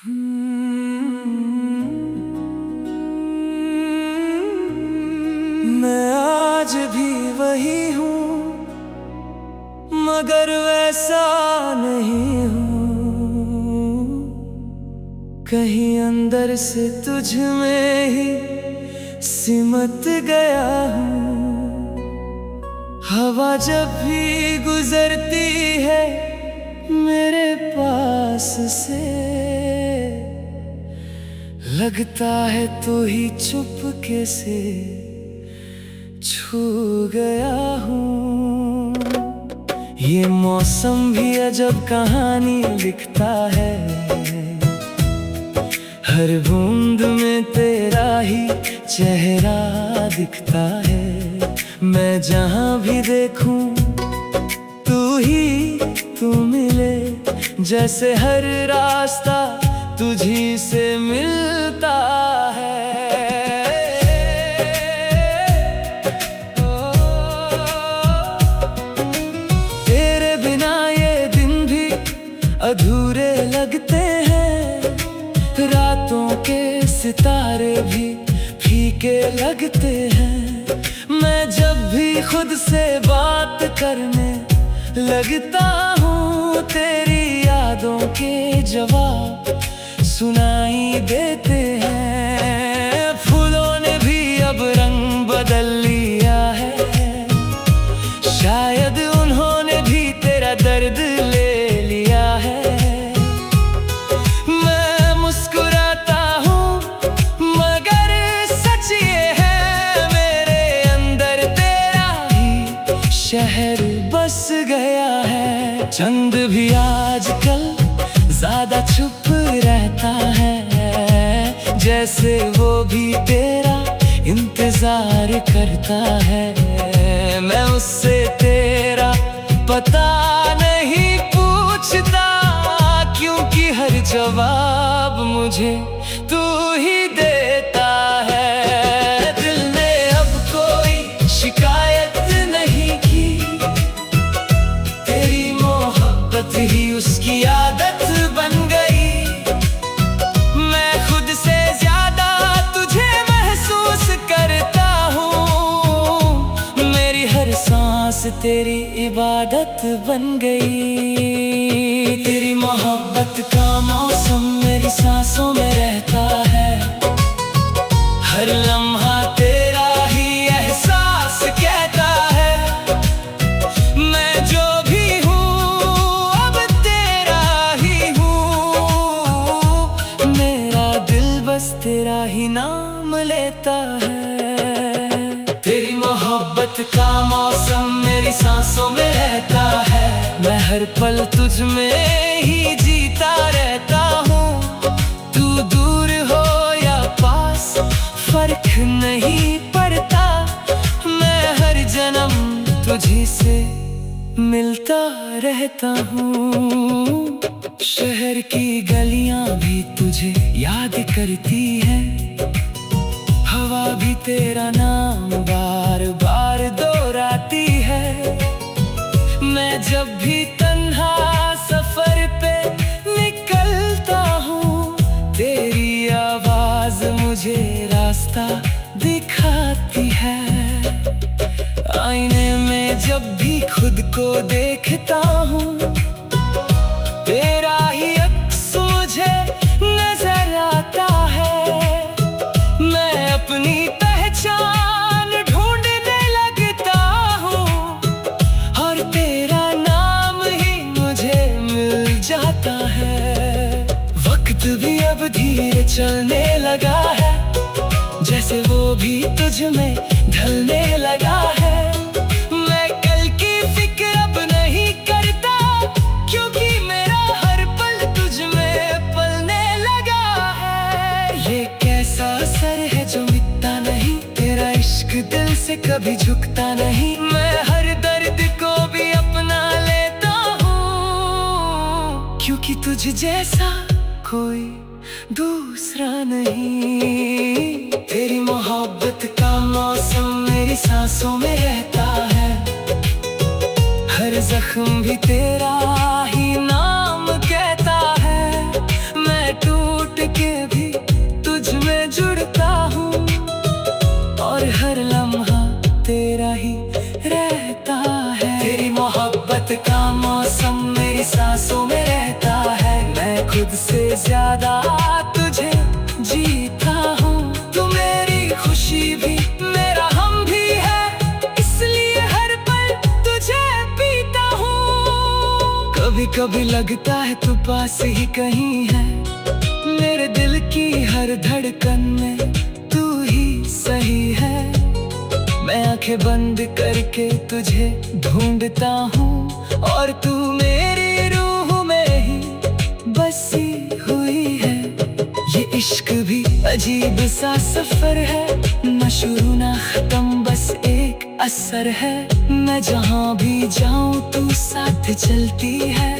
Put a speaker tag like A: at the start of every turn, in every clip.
A: मैं आज भी वही हूँ, मगर वैसा नहीं हूँ। कहीं अंदर से तुझ में ही सिमट गया हूँ। हवा जब भी गुजरती है मेरे पास से, लगता है तू ही चुपके से छू गया हूँ। ये मौसम भी अजब कहानी लिखता है, हर बूंद में तेरा ही चेहरा दिखता है। मैं जहाँ भी देखूं तू मिले, जैसे हर रास्ता तुझी से मिलता है। तेरे बिना ये दिन भी अधूरे लगते हैं, रातों के सितारे भी फीके लगते हैं। मैं जब भी खुद से बात करने लगता हूँ, तेरी यादों के जवाब सुनाई देते हैं। फूलों ने भी अब रंग बदल लिया है, शायद उन्होंने भी तेरा दर्द ले लिया है। मैं मुस्कुराता हूँ मगर सच ये है, मेरे अंदर तेरा ही शहर बस गया है। चंद भी आजकल ज्यादा चुप रहता है, जैसे वो भी तेरा इंतजार करता है। मैं उससे तेरा पता नहीं पूछता, क्योंकि हर जवाब मुझे तू ही देता है। दिल ने अब कोई शिकायत नहीं की, तेरी मोहब्बत ही उसकी आदत बन गई। मैं खुद से ज्यादा तुझे महसूस करता हूँ, मेरी हर सांस तेरी इबादत बन गई। तेरी मोहब्बत का मौसम मेरी सांसों में रहता है, हर लम्हा तेरा ही एहसास कहता है। मैं जो भी हूँ अब तेरा ही हूँ, मेरा दिल बस तेरा ही नाम लेता है। तेरी मोहब्बत का मौसम मेरी सांसों में रहता है, मैं हर पल तुझ में ही जीता रहता हूँ। तू दूर हो या पास फर्क नहीं पड़ता, मैं हर जन्म तुझी से मिलता रहता हूँ। शहर की गलियां भी तुझे याद करती है, हवा भी तेरा नाम बार बार दोहराती है। मैं जब भी तन्हा सफर पे निकलता हूँ, तेरी आवाज मुझे रास्ता दिखाती है। आईने में जब भी खुद को देखता हूँ, तेरा ही अक्स मुझे नजर आता है। मैं अपनी पहचान ढूंढने लगता हूँ, और तेरा नाम ही मुझे मिल जाता है। वक्त भी अब धीरे चलने लगा है, जैसे वो भी तुझ में ढलने लगा है। मैं कल की फिक्र अब नहीं करता, क्योंकि मेरा हर पल तुझ में पलने लगा है। ये कैसा असर है जो मिटता नहीं, तेरा इश्क दिल से कभी झुकता नहीं। मैं हर दर्द को भी अपना लेता हूँ, क्योंकि तुझ जैसा कोई दूसरा नहीं। तेरी मोहब्बत का मौसम मेरी सांसों में रहता है, हर जख्म भी तेरा ही नाम कहता है। मैं टूट खुद से ज्यादा तुझे जीता हूँ। तू मेरी खुशी भी मेरा हम भी है, इसलिए हर पल तुझे पीता हूँ। कभी कभी लगता है तू पास ही कहीं है, मेरे दिल की हर धड़कन में तू ही सही है। मैं आंखें बंद करके तुझे ढूंढता हूँ, और तू मेरी रूह में ही बसी हुई है। ये इश्क भी अजीब सा सफर है, न शुरू न खत्म बस एक असर है। मैं जहाँ भी जाऊँ तू साथ चलती है,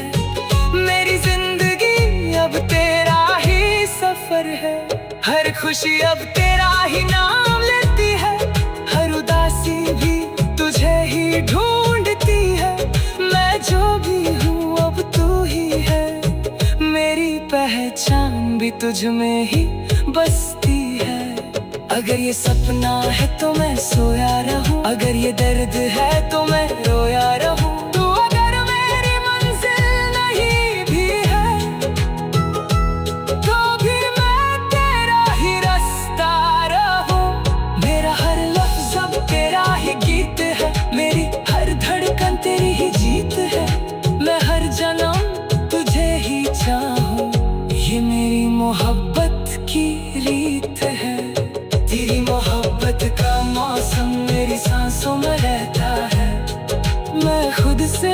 A: मेरी जिंदगी अब तेरा ही सफर है। हर खुशी अब तेरा ही नाम लेती है, हर उदासी भी तुझे ही ढूंढती है। मैं जो भी हूँ अब तू ही है, मेरी पहचान भी तुझ में ही बसती है। अगर ये सपना है तो मैं सोया रहूं, अगर ये दर्द है तो मैं रोया रहूं। तू अगर मेरी मंजिल नहीं भी है, तो भी मैं तेरा ही रास्ता रहूं। मेरा हर लफ्ज अब तेरा ही गीत है, मेरी हर धड़कन तेरी ही जीत है। मैं हर जन्म तुझे ही चाहूं, ये मेरी मोहब्बत की रीत है। तेरी मोहब्बत का मौसम मेरी सांसों में रहता है, मैं खुद से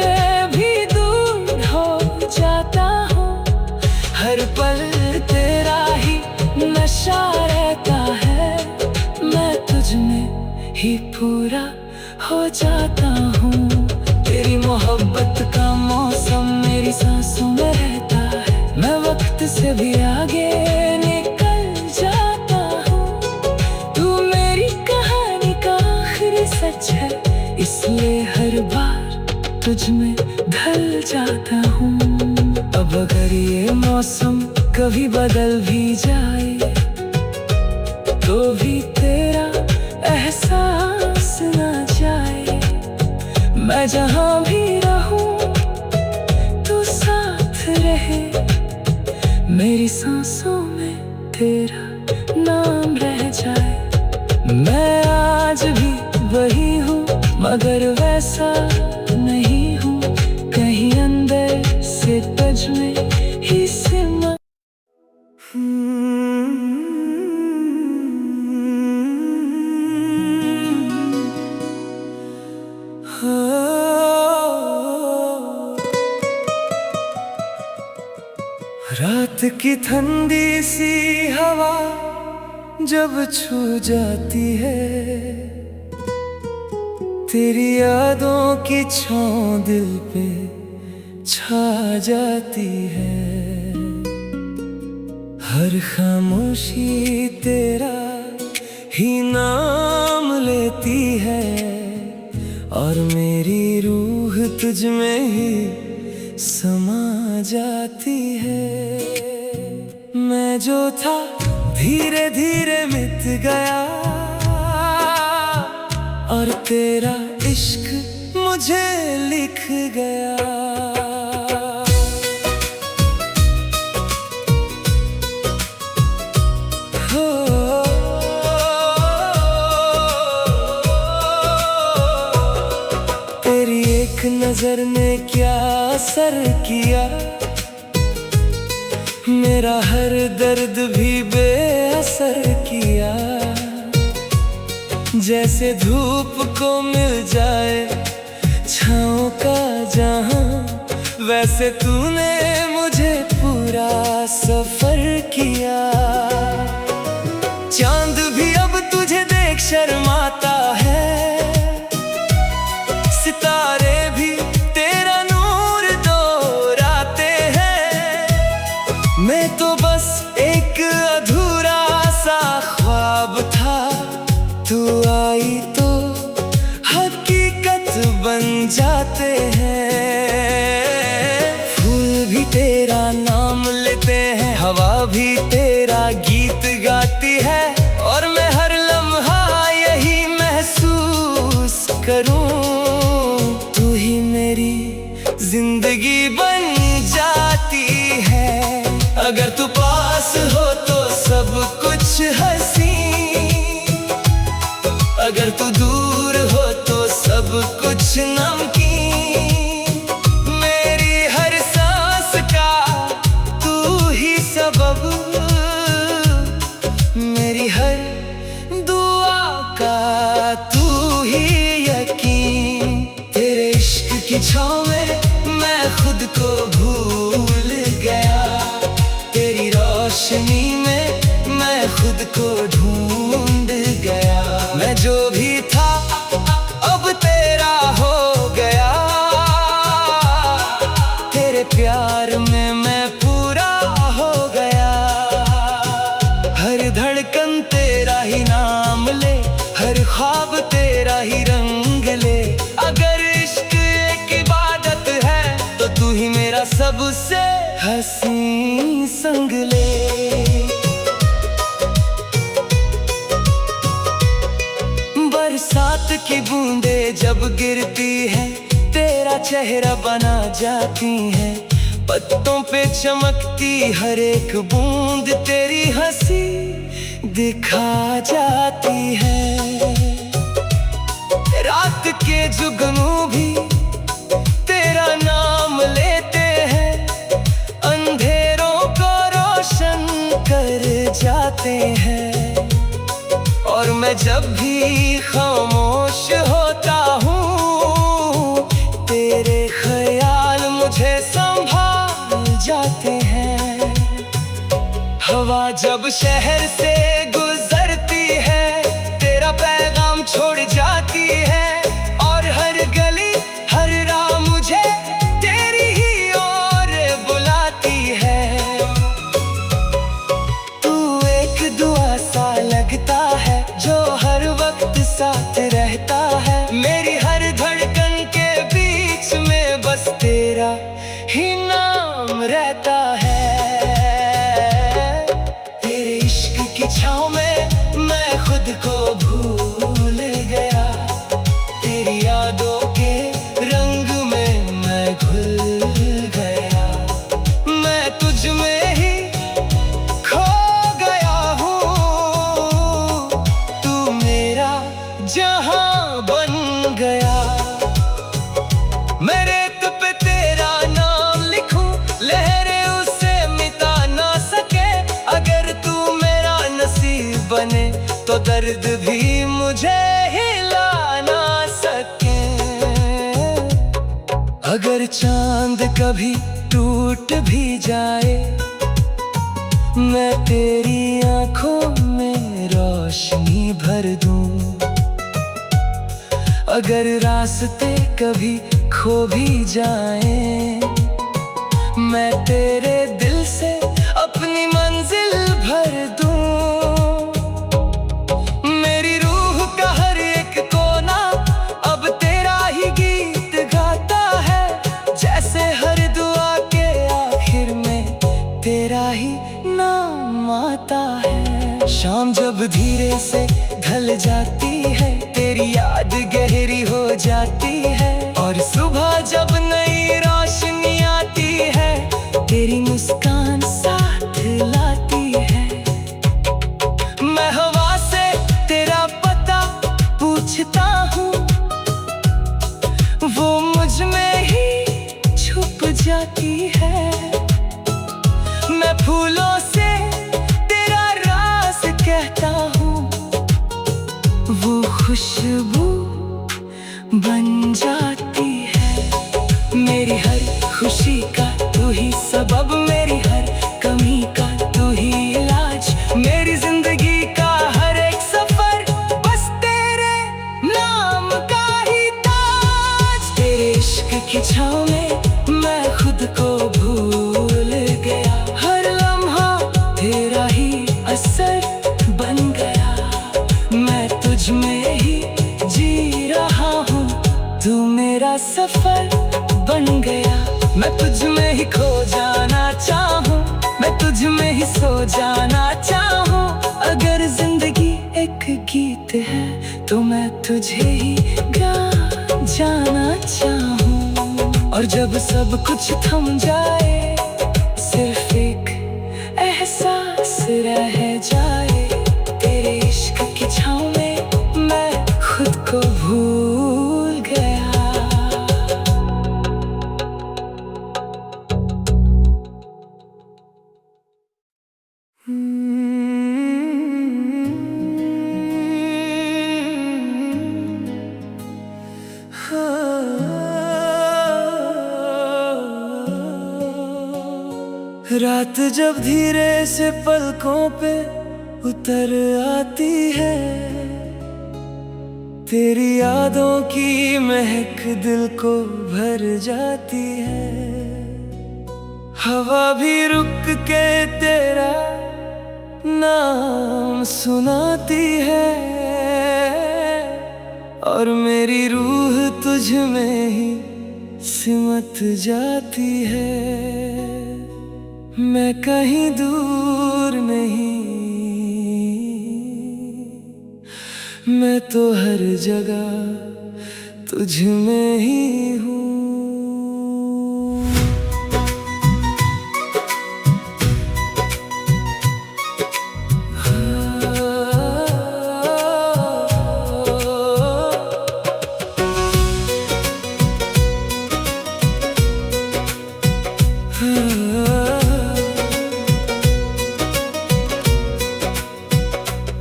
A: भी दूर हो जाता हूँ। हर पल तेरा ही नशा रहता है, मैं तुझ में ही पूरा हो जाता हूँ। तेरी मोहब्बत का मौसम मेरी सांसों में रहता है, मैं वक्त से भी आगे निकल जाता हूँ। तू मेरी कहानी का आखिरी सच है, इसलिए हर बार तुझ में ढल जाता हूँ। अब अगर ये मौसम कभी बदल भी जाए, तो भी तेरा एहसास ना जाए। मैं जहाँ भी रहूं तू साथ रहे, मेरी सांसों में तेरा नाम रह जाए। मैं आज भी वही हूँ, मगर वैसा नहीं हूँ, कहीं अंदर से तुझ में ही सिमट। रात की ठंडी सी हवा जब छू जाती है, तेरी यादों की छाँव दिल पे छा जाती है। हर खामोशी तेरा ही नाम लेती है, और मेरी रूह तुझ में ही समा जाती है। मैं जो था धीरे धीरे मिट गया, और तेरा इश्क मुझे लिख गया। हो तेरी एक नजर ने क्या असर किया, मेरा हर दर्द भी बेअसर किया। जैसे धूप को मिल जाए छाँव का जहां, वैसे तूने मुझे पूरा सफर किया। चांद भी अब तुझे देख शर्माता है, सितारे भी तेरा नूर दोहराते हैं। मैं तो बस एक अधूरा सा ख्वाब था, तू आई तो हकीकत बन जाते हैं। फूल भी तेरा नाम लेते हैं, हवा भी तेरा गीत गाती है, और मैं हर लम्हा यही महसूस करूं, तू ही मेरी जिंदगी बन जाती है। अगर तू पास हो तो सब कुछ हंसी, अगर तू दूर हो तो सब कुछ नमकीन। मेरी हर सांस का तू ही सबब, मेरी हर दुआ का तू ही यकीन। तेरे इश्क की छाँव में मैं खुद को भूल गया, तेरी रोशनी में मैं खुद को ढूंढ गया। मैं जो भी था अब तेरा हो गया, तेरे प्यार में मैं पूरा हो गया। हर धड़कन तेरा ही नाम ले, हर ख्वाब तेरा ही रंग ले। अगर इश्क एक इबादत है तो तू ही मेरा सबसे हसीन संग ले। बरसात की बूंदें जब गिरती है तेरा चेहरा बना जाती है, पत्तों पे चमकती हर एक बूंद तेरी हंसी दिखा जाती है। रात के जुगनू भी तेरा नाम लेते हैं, अंधेरों को रोशन कर जाते हैं। और मैं जब भी खामोश होता हूँ तेरे ख्याल मुझे संभाल जाते हैं। हवा जब शहर से गुजरती है तेरा पैगाम छोड़ जाती है, और हर गली हर राह मुझे तेरी ही ओर बुलाती है। तू एक दुआ सा लगता है जो हर वक्त साथ रहता है, मेरी हर धड़कन के बीच में बस तेरा ही नाम रहता है। तेरे इश्क की छाँव में मैं खुद को भूल गया, तेरी यादों के रंग में मैं घुल गया। मैं तुझ में ही खो गया हूँ, तू मेरा जहां बन गया। मैं रेत पे तेरा नाम लिखूं, लहरें उसे मिटा ना सके। अगर तू मेरा नसीब बने तो दर्द भी मुझे हिला ना सके। अगर चांद कभी टूट भी जाए मैं तेरी आंखों में रोशनी भर दूं। अगर रास्ते कभी खो भी जाए मैं तेरे दिल से अपनी मंजिल भर दूं। मेरी रूह का हर एक कोना अब तेरा ही गीत गाता है, जैसे हर दुआ के आखिर में तेरा ही नाम आता है। शाम जब धीरे से ढल जाती है तेरी याद गहरी हो जाती है, और सुबह जब नई रोशनी आती है तेरी मुस्कान साथ लाती है। मैं हवा से तेरा पता पूछता हूँ, वो मुझ में ही छुप जाती है। मैं फूलों से तेरा राज कहता हूँ, वो खुशबू बन जाती है। मेरी हर खुशी का तू ही सबब, मेरी हर कमी का तू ही इलाज। मेरी जिंदगी का हर एक सफर बस तेरे नाम का ही ताज। तेरे इश्क की छाँव में मैं खुद को भूल गया, हर लम्हा तेरा ही असर बन गया। मैं तुझ में ही जी रहा हूँ, तू मेरा सफर बन गया। मैं तुझ में ही खो जाना चाहूँ, मैं तुझ में ही सो जाना चाहूँ। अगर जिंदगी एक गीत है तो मैं तुझे ही गा जाना चाहूँ। और जब सब कुछ थम जाए सिर्फ एक रात जब धीरे से पलकों पे उतर आती है, तेरी यादों की महक दिल को भर जाती है। हवा भी रुक के तेरा नाम सुनाती है, और मेरी रूह तुझ में ही सिमट जाती है। मैं कहीं दूर नहीं, मैं तो हर जगह तुझ में ही हूँ।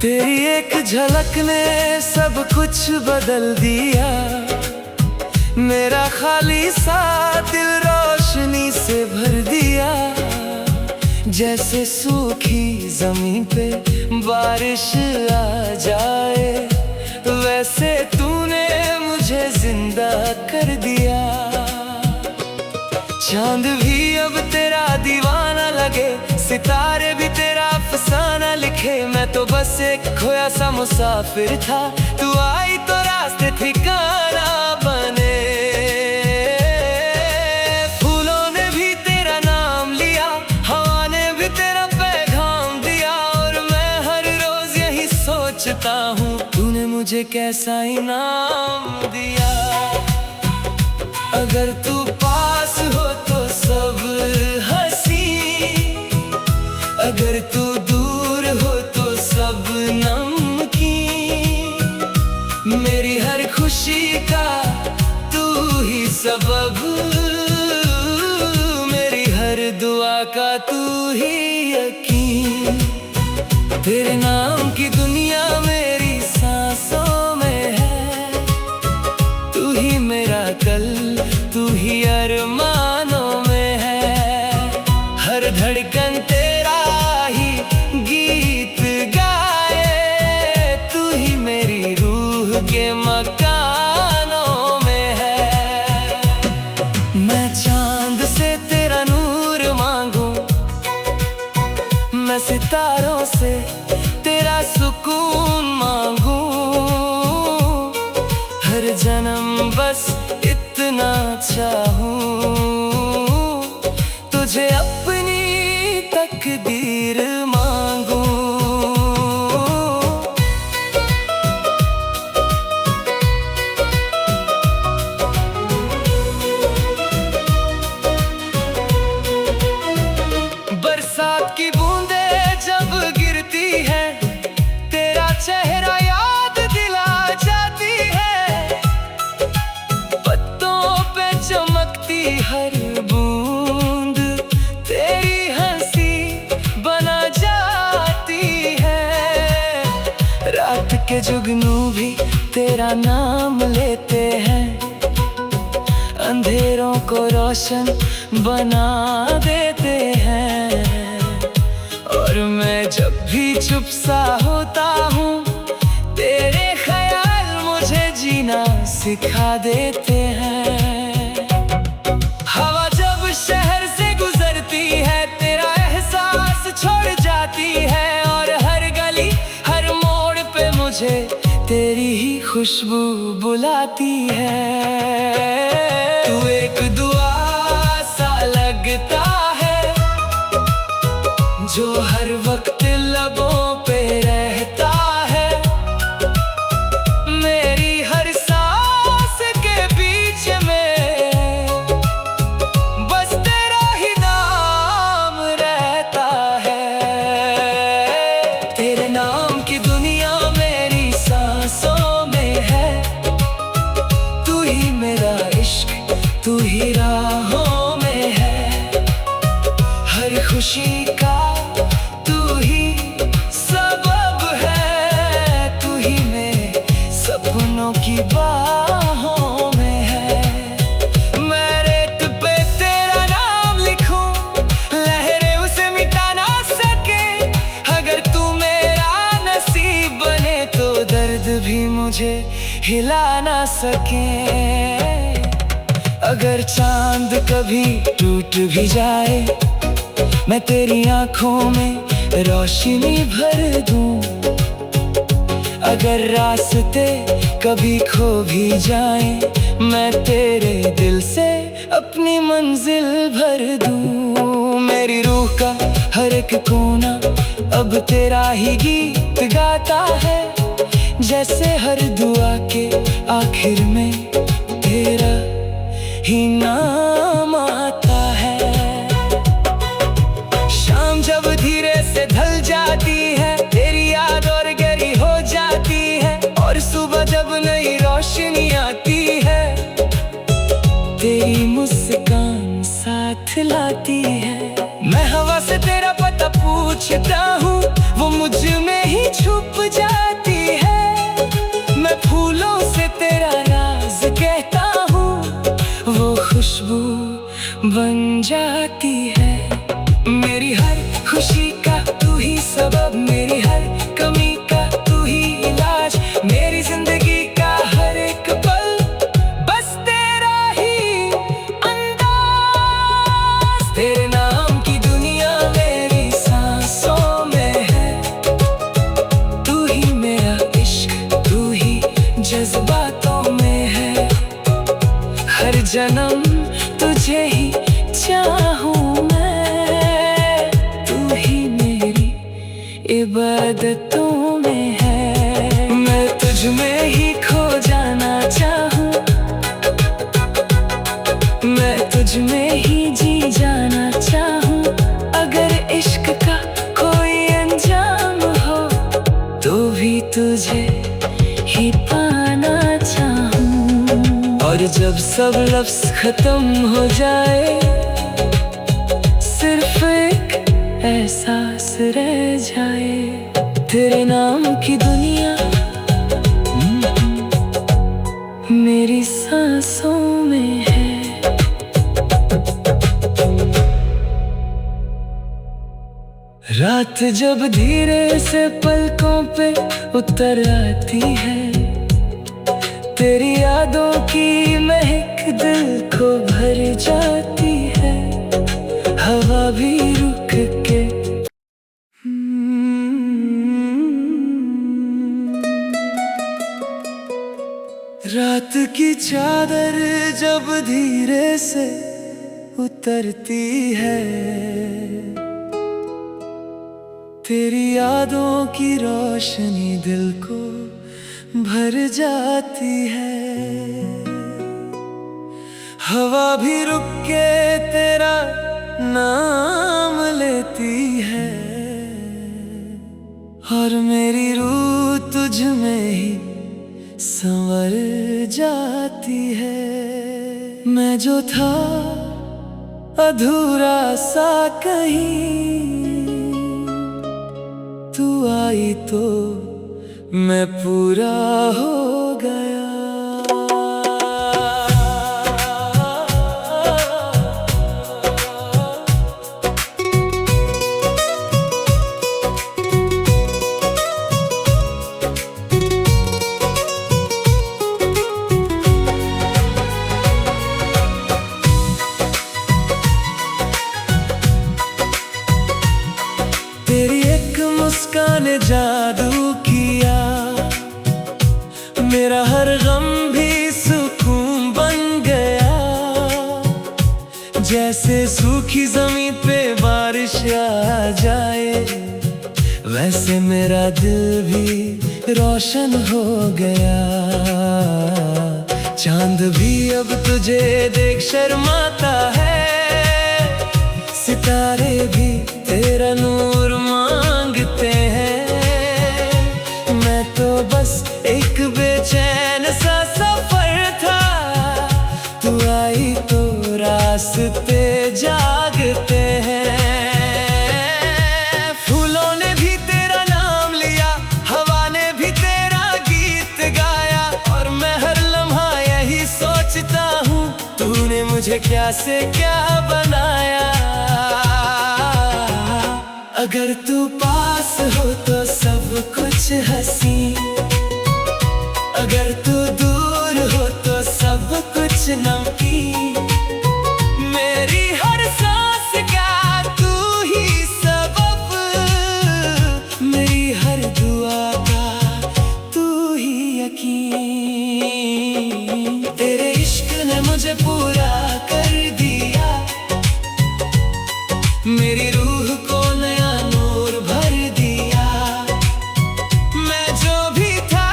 A: तेरी एक झलक ने सब कुछ बदल दिया, मेरा खाली सा दिल रोशनी से भर दिया। जैसे सूखी जमीन पे बारिश आ जाए, वैसे तूने मुझे जिंदा कर दिया। चांद भी अब तेरा दीवाना लगे, सितारे भी तेरा अफसाना लिखे। मैं तो बस एक खोया सा मुसाफिर था, तू आई तो रास्ते ठिकाना बने। फूलों ने भी तेरा नाम लिया, हवा ने भी तेरा पैगाम दिया, और मैं हर रोज यही सोचता हूँ, तूने मुझे कैसा इनाम दिया। अगर तू पास हो तो सब हंसी, अगर तू दूर हो तो सब नमकीन। मेरी हर खुशी का तू ही सबब, मेरी हर दुआ का तू ही यकीन। तेरे नाम की दुनिया मेरी सांसों में है, तू ही मेरा कल, तू ही अरमानों में है। हर धड़कन तेरा ही गीत गाए, तू ही मेरी रूह के मकानों में है। मैं चांद से तेरा नूर मांगू, मैं सितारों से तेरा सुकून मांगू। हर जन्म बस इतना चाहूं, तुझे अपनी तकदीर मांगू। बरसात की बूंदें जब गिरती है, तेरा चेहरा याद दिला जाती है। पत्तों पे चमकती हर बूंद तेरी हंसी बना जाती है। रात के जुगनू भी तेरा नाम लेते हैं, अंधेरों को रोशन बना देते हैं। और मैं जब भी चुप सा होता हूँ, तेरे ख्याल मुझे जीना सिखा देते हैं। हवा जब शहर से गुजरती है, तेरा एहसास छोड़ जाती है। और हर गली हर मोड़ पे मुझे तेरी ही खुशबू बुलाती है। तू एक दुआ सा लगता है, जो हर वक्त लबों पे रहता है। मेरी हर सांस के बीच में बस तेरा ही नाम रहता है। तेरे नाम की दुनिया मेरी सांसों में है, तू ही मेरा इश्क, तू ही राहों में है। हर खुशी का तू ही सबब है, तू ही मेरे सपनों की बाहों में है। मैं रेत पे तेरा नाम लिखूं, लहरें उसे मुझे हिला ना सके। अगर चांद कभी टूट भी जाए, मैं तेरी आंखों में रोशनी भर दूं। अगर रास्ते कभी खो भी जाएं, मैं तेरे दिल से अपनी मंजिल भर दूं। मेरी रूह का हर एक कोना अब तेरा ही गीत गाता है, जैसे हर दुआ के आखिर में तेरा ही नाम आता है। शाम जब धीरे से ढल जाती है, तेरी याद और गहरी हो जाती है, और सुबह जब नई रोशनी आती है, तेरी मुस्कान साथ लाती है। मैं हवा से तेरा पता पूछता हूँ, वो मुझ में ही छुप जाती है। मैं फूलों से तेरा राज कहता हूँ, वो खुशबू बन जाती है। मेरी हर खुशी का तू ही सबब, मेरी हर कमी का तू ही इलाज, मेरी जिंदगी का हर एक पल बस तेरा ही अंदाज। तेरे नाम की दुनिया मेरी सांसों में है, तू ही मेरा इश्क, तू ही जज्बातों में है। हर जन्म तुझे ही चाहूँ मैं, तू ही मेरी इबादतों में है। मैं तुझ में ही खो जाना चाहूँ, मैं तुझ में ही जी जाना चाहूँ। अगर इश्क का कोई अंजाम हो, तो भी तुझे ही पाना चाहूँ। और जब सब लफ्ज़ खत्म हो जाए, सिर्फ एक एहसास रह जाए, तेरे नाम की दुनिया मेरी सांसों में है। रात जब धीरे से पलकों पे उतर आती है, तेरी यादों की महक दिल को भर जाती है। हवा भी रुक के रात की चादर जब धीरे से उतरती है, तेरी यादों की रोशनी दिल को भर जाती है। हवा भी रुक के तेरा नाम लेती है, और मेरी रूह तुझ में ही संवर जाती है। मैं जो था अधूरा सा कहीं, तू आई तो मैं पूरा हो गया। तेरी एक मुस्कान ने जादू किया, मेरा हर गम भी सुकून बन गया। जैसे सूखी जमीन पे बारिश आ जाए, वैसे मेरा दिल भी रोशन हो गया। चांद भी अब तुझे देख शर्माता है, सितारे भी तेरा नूर मांगते हैं। मैं तो बस एक बेचैन सा सफर था, तू आई तो रास्ते जागते हैं। फूलों ने भी तेरा नाम लिया, हवा ने भी तेरा गीत गाया, और मैं हर लम्हा यही सोचता हूँ, तूने मुझे क्या से क्या बनाया। अगर तू पास हो तो सब कुछ हंसी, अगर तू दूर हो तो सब कुछ नमकीन, मेरी हर सांस का तू ही सबब, मेरी हर दुआ का तू ही यकीन। तेरे इश्क ने मुझे पूरा कर दिया, मेरी रूह को नया नूर भर दिया। मैं जो भी था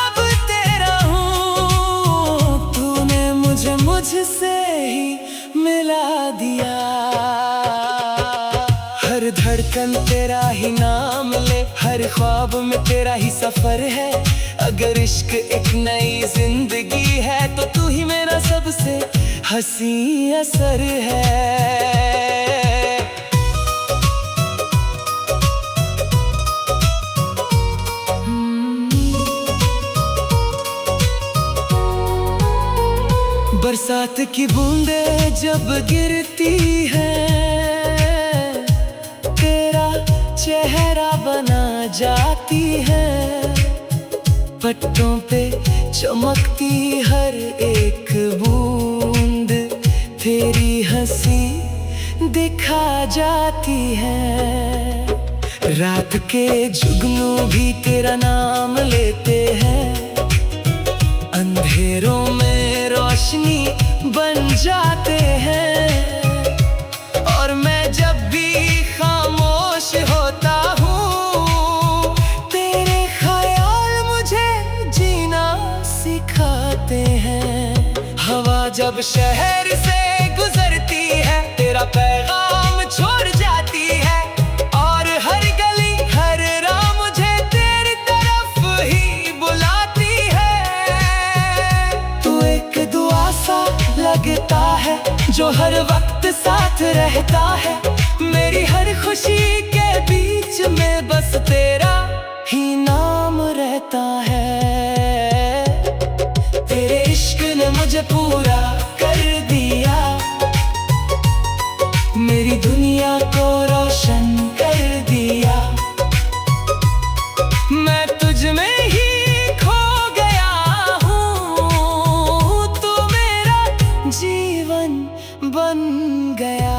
A: अब तेरा हूँ, तूने मुझे मुझसे ही मिला दिया। हर धड़कन तेरा ही नाम ले, हर ख्वाब में तेरा ही सफर है। अगर इश्क एक नई जिंदगी है तो तू ही मेरा सबसे हंसी असर है। बरसात की बूंदें जब गिरती है, तेरा चेहरा बना जाती है। पट्टों पे चमकती हर एक बूंद तेरी हंसी दिखा जाती है। रात के जुगनू भी तेरा नाम लेते हैं, अंधेरों में रोशनी बन जाते हैं। और मैं जब भी खामोश होता हूँ, तेरे ख्याल मुझे जीना सिखाते हैं। हवा जब शहर से गुजरती है, तेरा पैगाम छोड़ जाती है। और हर गली हर राह मुझे तेरी तरफ ही बुलाती है। तू एक दुआ सा लगता है जो हर वक्त साथ रहता है। मेरी हर खुशी के बीच में बस तेरा ही नाम रहता है। तेरे इश्क ने मुझे पूरा कर दिया, मेरी दुनिया को रोशन कर दिया। मैं तुझ में ही खो गया हूँ, तू मेरा जीवन बन गया।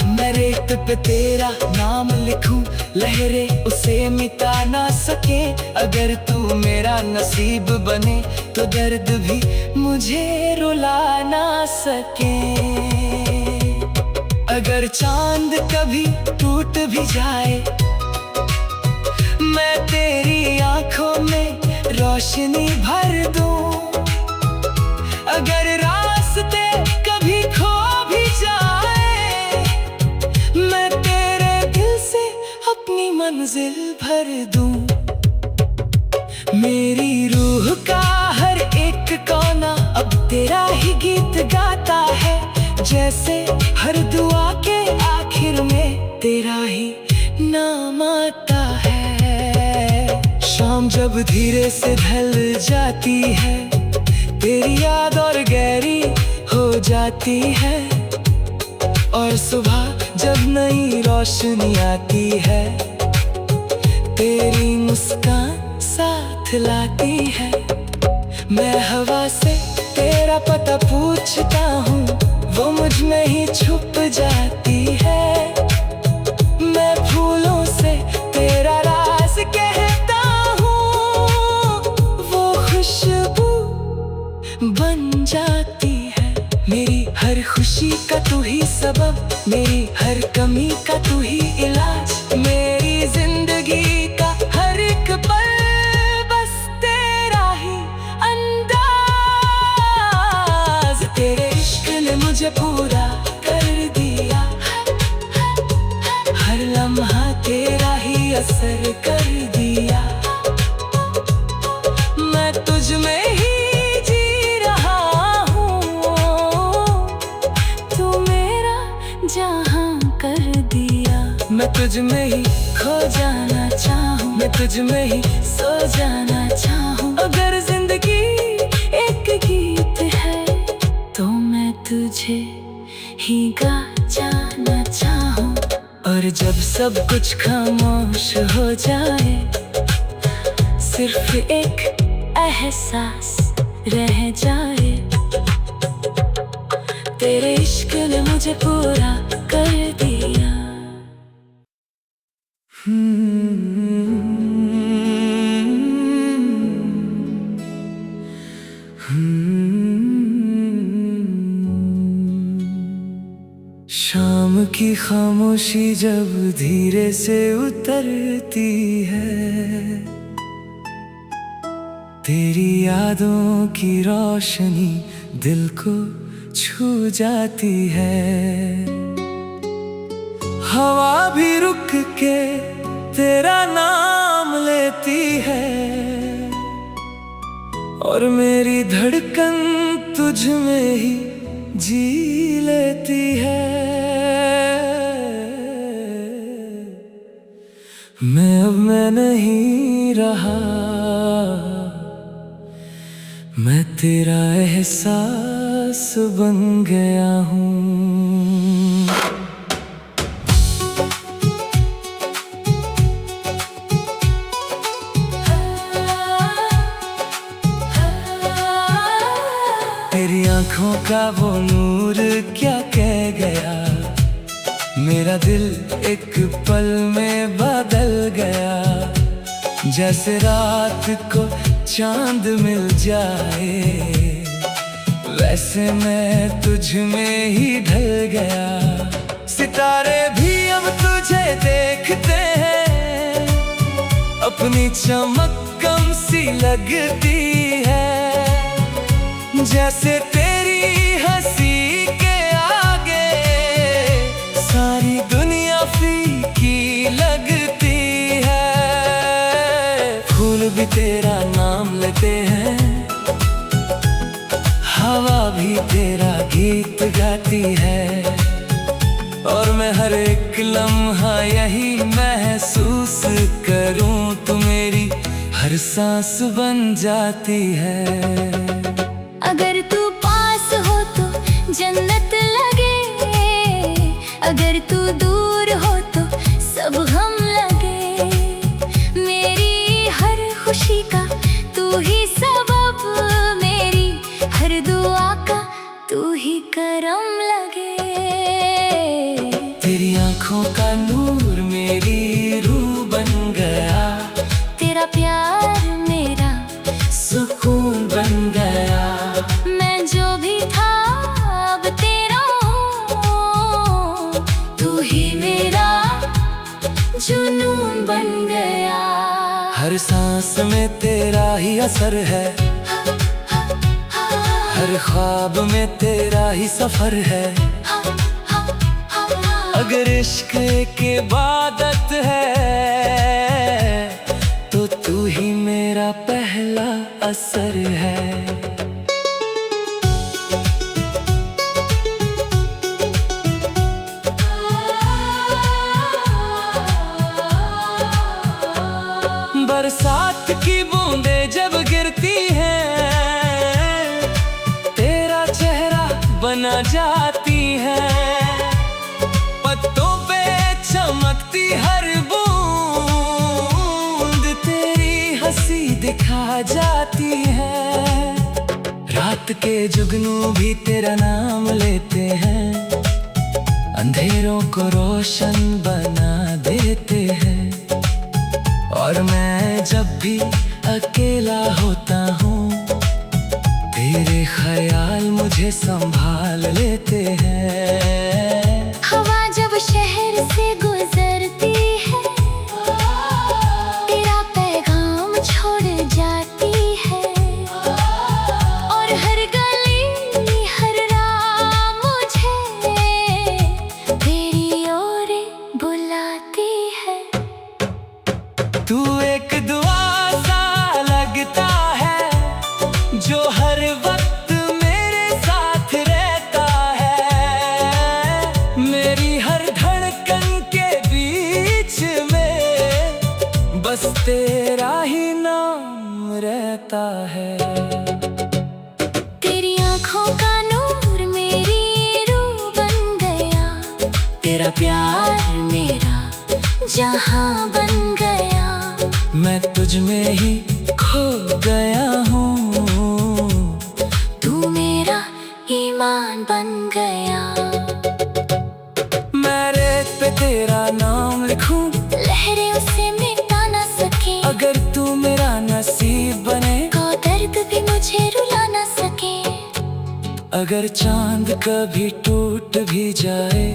A: मैं रेत पे तेरा नाम लिखूं, लहरें उसे मिटा ना सके। अगर तू मेरा नसीब बने तो दर्द भी मुझे रुला ना सके। अगर चांद कभी टूट भी जाए, मैं तेरी आंखों में रोशनी भर दूं। अगर रास्ते कभी खो भी जाए, मैं तेरे दिल से अपनी मंजिल भर दूं। मेरी रूह का हर एक कोना अब तेरा ही गीत गाता है। जैसे हर दुआ के आखिर में तेरा ही नाम आता है। शाम जब धीरे से ढल जाती है, तेरी याद और गहरी हो जाती है। और सुबह जब नई रोशनी आती है, तेरी मुस्कान साथ लाती है। मैं हवा से तेरा पता पूछता हूँ, वो मुझ में ही छुप जाती है। मैं फूलों से तेरा राज कहता हूँ, वो खुशबू बन जाती है। मेरी हर खुशी का तू ही सबब, मेरी हर कमी का तू ही इलाज। मेरी जिंदगी का हर एक पल बस तेरा ही अंदाज। तेरे इश्क ने मुझे पूरा कर दिया, हर लम्हा तेरा ही असर कर दिया। मैं तुझ में ही जी रहा हूँ, तू मेरा जहां कर दिया। मैं तुझ में ही खो जाना चाहूँ, मैं तुझ में ही सो जाना चाहूँ। अगर जिंदगी एक गीत है तो मैं तुझे ही गा जाना चाहूँ। और जब सब कुछ खामोश हो जाए, सिर्फ एक एहसास रह जाए। तेरे इश्क ने मुझे पूरा कर दिया। शाम की खामोशी जब धीरे से उतरती है, तेरी यादों की रोशनी दिल को छू जाती है। हवा भी रुक के तेरा नाम लेती है, और मेरी धड़कन तुझ में ही जी लेती है। मैं नहीं रहा, मैं तेरा एहसास बन गया हूँ। तेरी आँखों का वो नूर क्या कह गया, मेरा दिल एक पल में बदल गया। जैसे रात को चांद मिल जाए, वैसे मैं तुझ में ही ढल गया। सितारे भी अब तुझे देखते हैं, अपनी चमक कम सी लगती है। जैसे तेरी हंसी के आगे सारी दुनिया फीकी लगती है। फूल भी तेरा नाम लेते हैं, हवा भी तेरा गीत गाती है, और मैं हर एक लम्हा यही महसूस करूं, तू मेरी हर सांस बन जाती है।
B: अगर तू पास हो तो जन्नत लगे, अगर तू दूर हो तो सब गम लगे। मेरी हर खुशी का तू ही सबब, मेरी हर दुआ का तू ही करम लगे।
A: तेरी आँखों का नूर मेरी रूह बन गया,
B: तेरा प्यार मेरा
A: सुकून बन गया।
B: मैं जो भी था अब तेरा हूँ, तू ही मेरा जुनून बन गया।
A: हर सांस में तेरा ही असर है, हर ख्वाब में तेरा ही सफर है। अगर इश्क की इबादत है, तो तू ही मेरा पहला असर है। बरसात की बूंदें जब गिरती हैं, तेरा चेहरा बना जाती हैं। पत्तों पे चमकती हर बूंद तेरी हंसी दिखा जाती है। रात के जुगनू भी तेरा नाम लेते हैं, अंधेरों को रोशन बना देते हैं। और मैं जब भी अकेला होता हूँ, तेरे ख्याल मुझे संभाल लेते हैं।
B: हवा जब शहर से गुजरती है, तेरा पैगाम छोड़ जाती है। और हर गली हर राह मुझे तेरी ओर बुलाती है।
A: तू एक दुआ सा लगता है, जो हर वक्त मेरे साथ रहता है। मेरी हर धड़कन के बीच में बस तेरा ही नाम रहता है।
B: तेरी आँखों का नूर मेरी रूह बन गया,
A: तेरा प्यार
B: मेरा जहां बन गया।
A: मैं तुझ में ही गया हूँ।
B: तू मेरा ईमान बन गया।
A: मैं रेत पे तेरा नाम लिखूं,
B: लहरें उसे मिटा ना सके।
A: अगर तू मेरा नसीब बने,
B: को दर्द भी मुझे रुला ना सके।
A: अगर चांद कभी टूट भी जाए,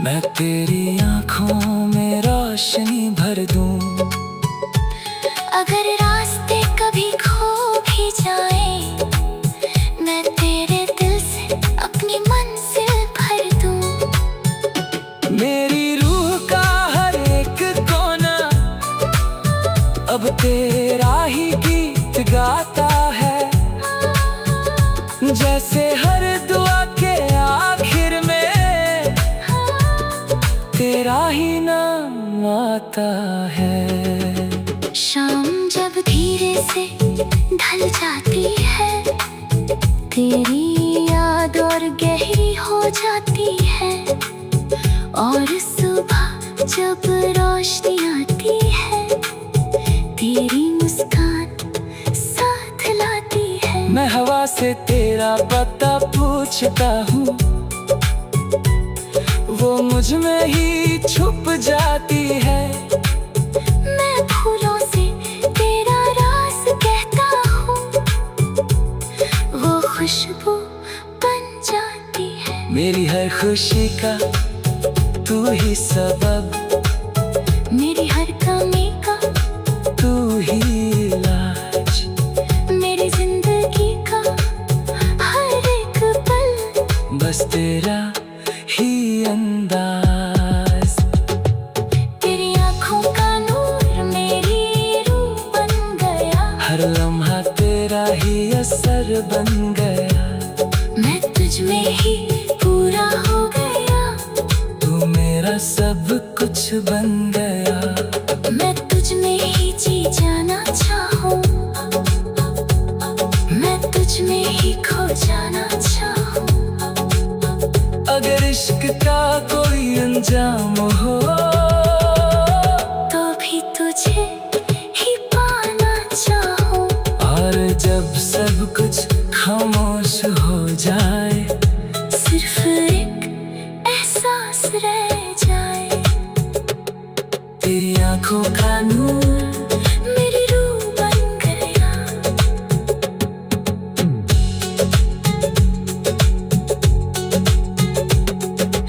A: मैं तेरी आँखों में रोशनी भर दूं।
B: अगर रास्ते कभी खो भी जाए, मैं तेरे दिल से अपनी मंजिल भर दूं।
A: मेरी रूह का हर एक कोना अब तेरा ही गीत गाता है। जैसे हर दुआ के आखिर में तेरा ही नाम आता है।
B: शाम जब धीरे से ढल जाती है, तेरी याद और गहरी हो जाती है। और सुबह जब रोशनी आती है, तेरी मुस्कान साथ लाती है।
A: मैं हवा से तेरा पता पूछता हूँ, वो मुझ में ही छुप जाती है।
B: मैं फूलों से तेरा राज कहता हूँ, वो खुशबू बन जाती है।
A: मेरी हर खुशी का तू ही सबब,
B: मेरी हर कमी का
A: तू ही इलाज।
B: मेरी जिंदगी का हर एक पल
A: बस तेरा ही अंदाज।
B: तेरी आँखों का नूर मेरी रूह बन गया।
A: हर लम्हा तेरा ही असर बन गया।
B: मैं तुझ में ही पूरा हो गया।
A: तू मेरा सब कुछ बन गया।
B: मैं तुझ में ही जी जाना चाहूँ, मैं तुझ में ही खो जाना चाहूँ।
A: अगर इश्क का कोई अंजाम हो,
B: तो भी तुझे ही पाना चाहूँ।
A: और जब सब कुछ खामोश हो जाए,
B: सिर्फ एक एहसास रह जाए।
A: तेरी आँखों का नूर
B: मेरी रूह बन गया।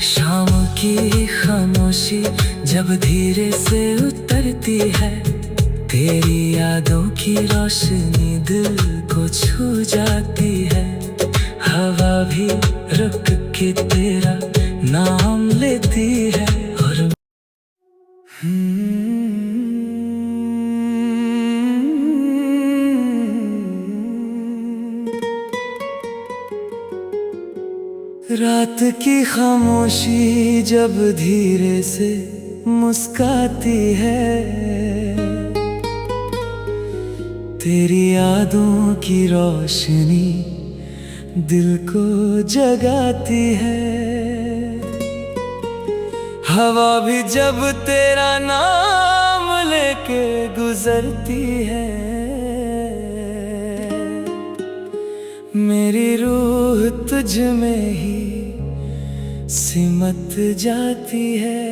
A: शाम की खामोशी जब धीरे से उतरती है, तेरी यादों की रोशनी दिल को छू जाती है। हवा भी रुक के तेरा नाम लेती है। और रात की खामोशी जब धीरे से मुस्काती है, तेरी यादों की रोशनी दिल को जगाती है। हवा भी जब तेरा नाम लेके गुजरती है, मेरी रूह तुझ में ही सिमट जाती है।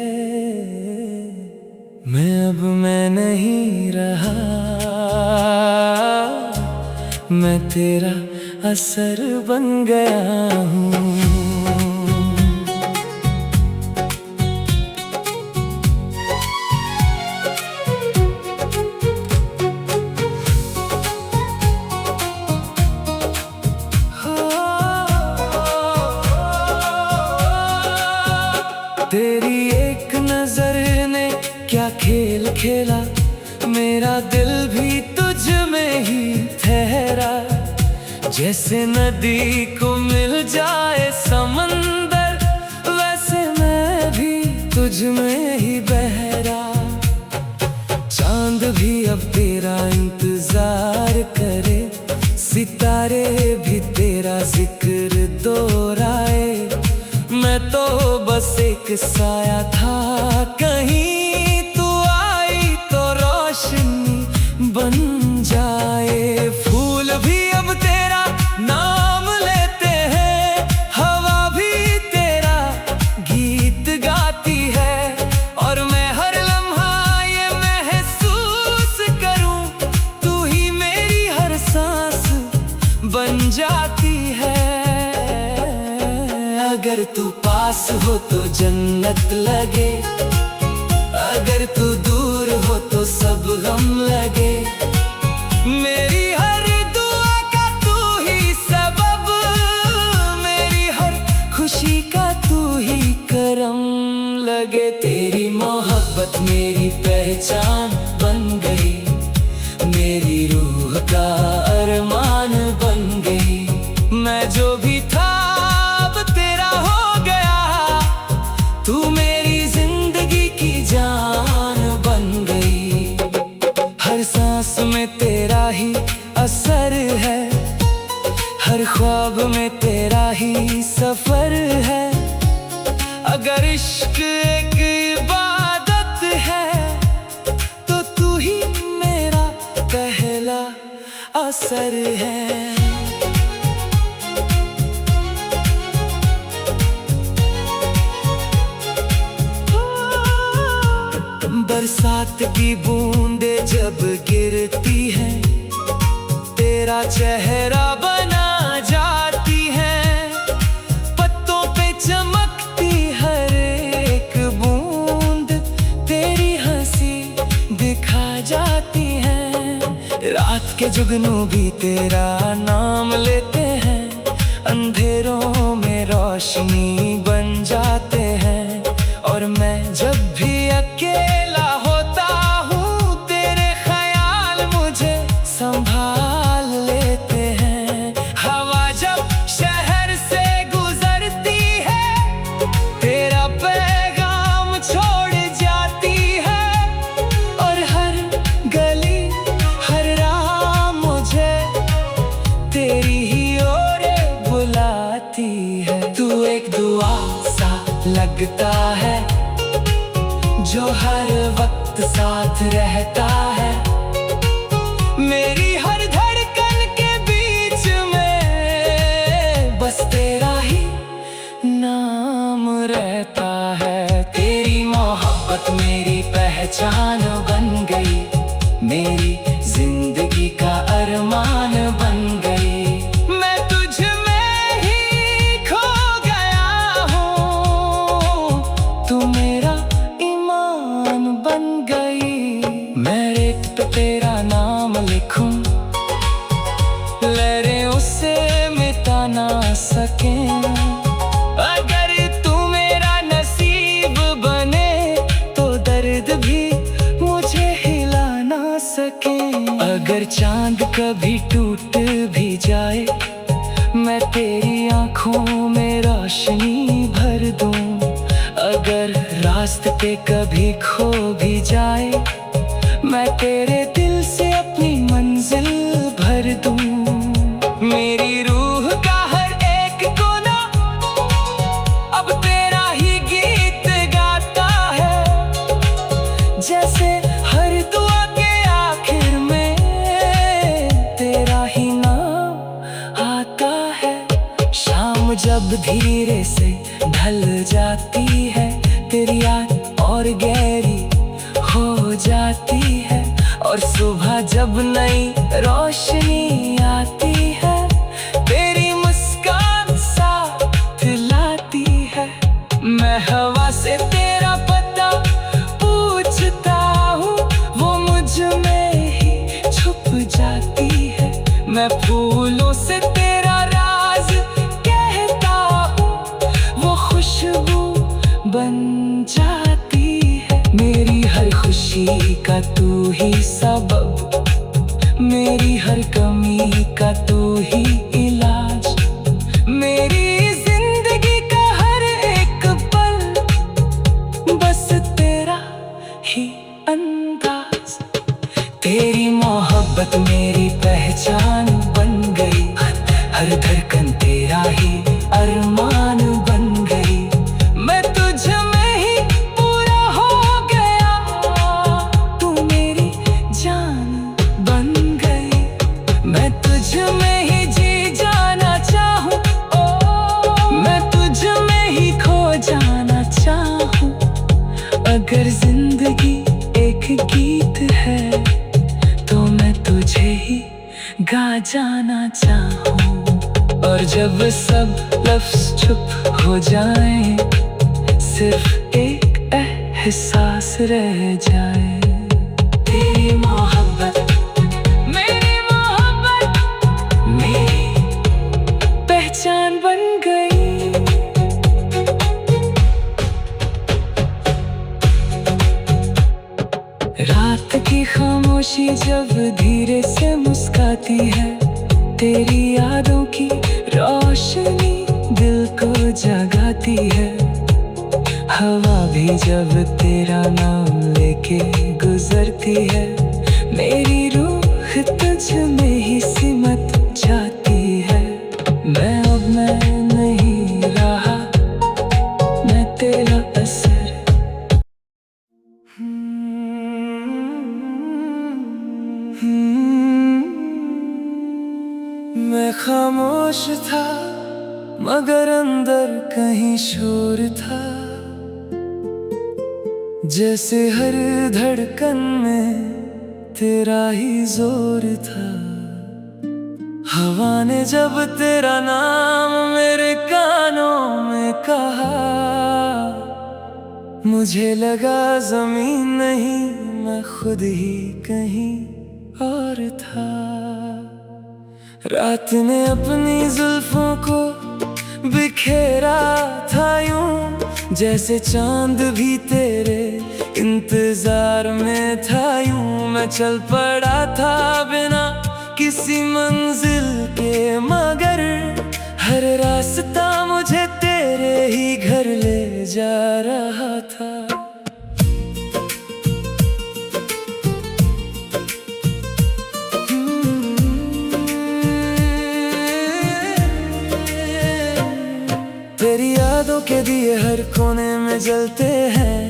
A: मैं नहीं रहा, मैं तेरा असर बन गया हूँ। तेरी एक नजर ने क्या खेल खेला, मेरा दिल भी तुझ में ही ठहरा। जैसे नदी को मिल जाए समंदर, वैसे मैं भी तुझ में ही बहरा। चांद भी अब तेरा इंतजार करे, सितारे भी तेरा जिक्र दोहराए। मैं तो बस एक साया था, कहीं तू आई तो रोशनी बन जाए। अगर तू पास हो तो जन्नत लगे, अगर तू दूर हो तो सब गम लगे। मेरी हर दुआ का तू ही सबब, मेरी हर खुशी का तू ही करम लगे। तेरी मोहब्बत मेरी पहचान बन गई, मेरी रूह का अरमान बन गई। मैं जो भी था अब तेरा हो गया, तू मेरी जिंदगी की जान बन गई। हर सांस में तेरा ही असर है, हर ख्वाब में तेरा ही सफर है। अगर इश्क एक इबादत है तो तू ही मेरा पहला असर है। बरसात की बूंदे जब गिरती हैं, तेरा चेहरा बना जाती है। पत्तों पे चमकती हर एक बूंद तेरी हंसी दिखा जाती है। रात के जुगनू भी तेरा नाम लेते हैं, अंधेरों में रोशनी बन जाते हैं। और मैं जब भी अकेला होता हूँ, तेरे ख्याल मुझे संभाल लेते हैं। हवा जब शहर से गुजरती है, तेरा पैगाम छोड़ जाती है। और हर गली हर राह मुझे तेरी ही ओर बुलाती है। तू एक दुआ सा लगता है जो हर वक्त साथ रहता है। मेरी हर धड़कन के बीच में बस तेरा ही नाम रहता है। तेरी मोहब्बत मेरी पहचान बन गई, मेरी जिंदगी का अरमान बन गई। मैं तुझ में ही खो गया हूँ, तू मेरा ईमान बन गई। मैं रेत पे तेरा नाम लिखूं, लहरें उसे मिटा ना सकें। अगर तू मेरा नसीब बने तो दर्द भी मुझे हिला ना सके। अगर चांद कभी टूट भी जाए, मैं तेरी आंखों में रोशनी भर दूं। अगर रास्ते पे कभी खो भी जाए, मैं तेरे दिल से अपनी मंजिल भर दूं। मेरी रूह का हर एक कोना अब तेरा ही गीत गाता है। जैसे हर दुआ के आखिर में तेरा ही नाम आता है। शाम जब धीरे से ढल जाती है, तेरी याद और गहरी हो जाती है। और सुबह जब नई रोशनी आती है, तेरी मुस्कान साथ लाती है। मैं हवा से तेरा पता पूछता हूँ, वो मुझ में ही छुप जाती है। मैं फूलों से तेरा राज कहता हूँ, वो खुशबू बन जाती है। मेरी हर खुशी का तू ही सबब, मेरी हर कमी का तू ही इलाज। मेरी जिंदगी का हर एक पल बस तेरा ही अंदाज। तेरी मोहब्बत मेरी पहचान बन गई, हर धड़कन तेरा ही अरमान बन गई। मैं तुझ में ही पूरा हो गया, तू मेरी जान बन गई। मैं तुझ में ही जी जाना चाहूँ, मैं तुझ में ही खो जाना चाहूँ। अगर जिंदगी एक गीत है तो मैं तुझे ही गा जाना चाहूँ। और जब सब लफ्ज़ चुप हो जाएं, सिर्फ एक एहसास रह जाए। तेरी मोहब्बत मेरी मोहब्बत मेरी पहचान बन गई। रात की खामोशी जब धीरे से मुस्काती है, तेरी यादों की रोशनी दिल को जगाती है। हवा भी जब तेरा नाम लेके गुजरती है, मेरी रूह तुझ में ही सिमट जाती है। मैं नहीं रहा, मैं तेरा असर। मैं खामोश था मगर अंदर कहीं शोर था, जैसे हर धड़कन में तेरा ही जोर था। हवा ने जब तेरा नाम मेरे कानों में कहा, मुझे लगा ज़मीन नहीं मैं खुद ही कहीं और था। रात ने अपनी जुल्फों को बिखेरा था यूं, जैसे चांद भी तेरे इंतजार में था। यूं मैं चल पड़ा था बिना किसी मंजिल के, मगर हर रास्ता मुझे तेरे ही घर ले जा रहा था। तेरी यादों के दिए हर कोने में जलते हैं,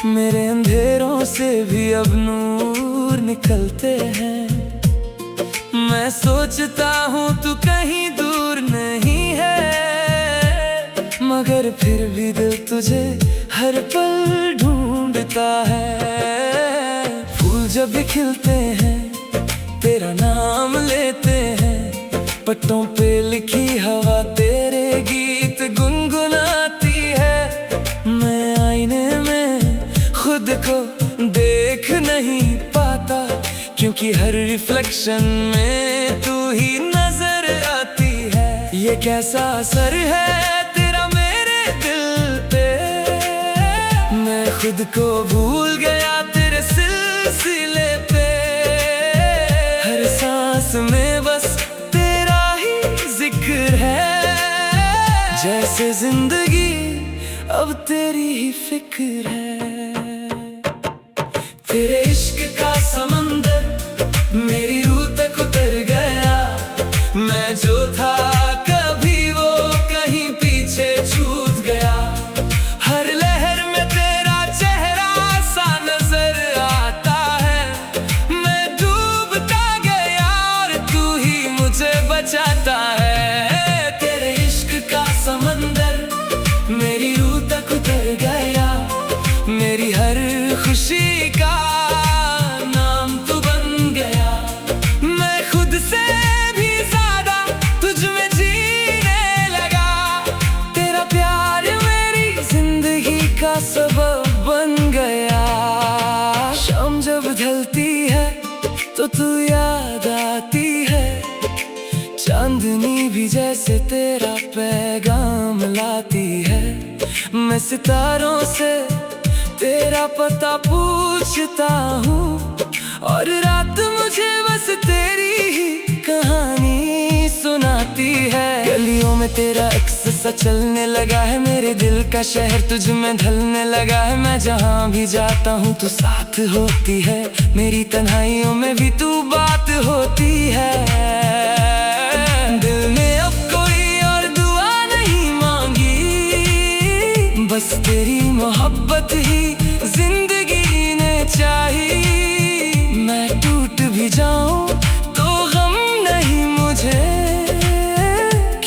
A: मेरे अंधेरों से भी अब नूर निकलते हैं। मैं सोचता हूँ तू कहीं दूर नहीं है, मगर फिर भी दिल तुझे हर पल ढूंढता है। फूल जब भी खिलते हैं तेरा नाम लेते हैं, पत्तों पे लिखी हवा तेरे गीत गुनगुनाती है। मैं आईने में खुद को देख नहीं पाता, क्योंकि हर रिफ्लेक्शन में तू ही नजर आती है। ये कैसा असर है तेरा मेरे दिल पे, मैं खुद को भूल गया तेरे सिलसिले पे। हर सांस में बस है, जैसे जिंदगी अब तेरी ही फिक्र है। तेरे इश्क का समंदर मेरी रूह तक उतर गया, मैं जो था कभी वो कहीं पीछे छूट गया। हर लहर में तेरा चेहरा सा नजर आता है, मैं डूबता गया और तू ही मुझे बचाता है। समंदर मेरी रूह तक उतर गया, मेरी हर खुशी का नाम तू बन गया। मैं खुद से भी ज्यादा तुझ में जीने लगा, तेरा प्यार मेरी जिंदगी का सबब बन गया। शाम जब ढलती है तो तू याद आती है, चांदनी भी जैसे तेरा पैगाम लाती है। मैं सितारों से तेरा पता पूछता हूँ, और रात मुझे बस तेरी ही कहानी सुनाती है। गलियों में तेरा अक्स सा चलने लगा है, मेरे दिल का शहर तुझ में ढलने लगा है। मैं जहाँ भी जाता हूँ तू साथ होती है, मेरी तन्हाइयों में भी तू बात होती है। दिल ने अब कोई और दुआ नहीं मांगी, बस तेरी मोहब्बत ही जिंदगी ने चाही। मैं टूट भी जाऊं तो गम नहीं मुझे,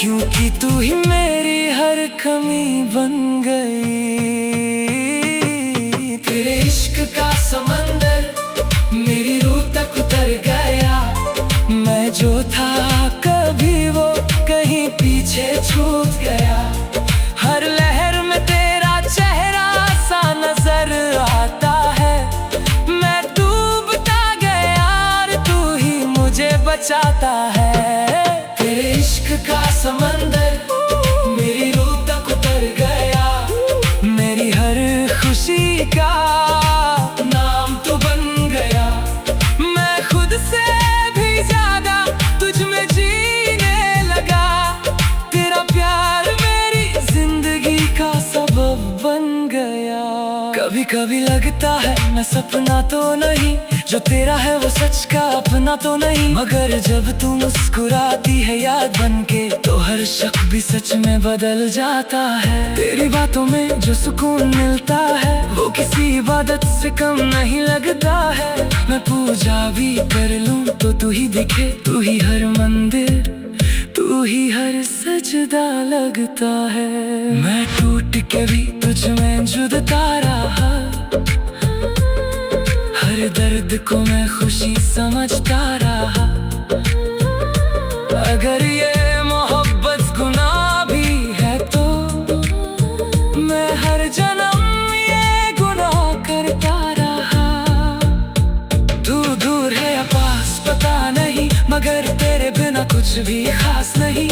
A: क्योंकि तू ही मेरी हर कमी बन गई। तेरे इश्क का समंदर मेरी रूह तक उतर गया, मैं जो था कभी बचाता है। तेरे इश्क का समंदर मेरी रूह तक उतर गया, मेरी हर खुशी का नाम तो बन गया। मैं खुद से भी ज्यादा तुझ में जीने लगा, तेरा प्यार मेरी जिंदगी का सबब बन गया। कभी कभी लगता है मैं सपना तो नहीं, जो तेरा है वो सच का अपना तो नहीं, मगर जब तू मुस्कुराती है याद बनके तो हर शक भी सच में बदल जाता है। तेरी बातों में जो सुकून मिलता है वो किसी इबादत से कम नहीं लगता है। मैं पूजा भी कर लूं तो तू ही दिखे, तू ही हर मंदिर, तू ही हर सजदा लगता है। मैं टूट के भी तुझ में जुड़ता रहा, हर दर्द को मैं खुशी समझता रहा। अगर ये मोहब्बत गुनाह भी है तो मैं हर जन्म ये गुनाह करता रहा। तू दूर है या पास पता नहीं, मगर तेरे बिना कुछ भी खास नहीं।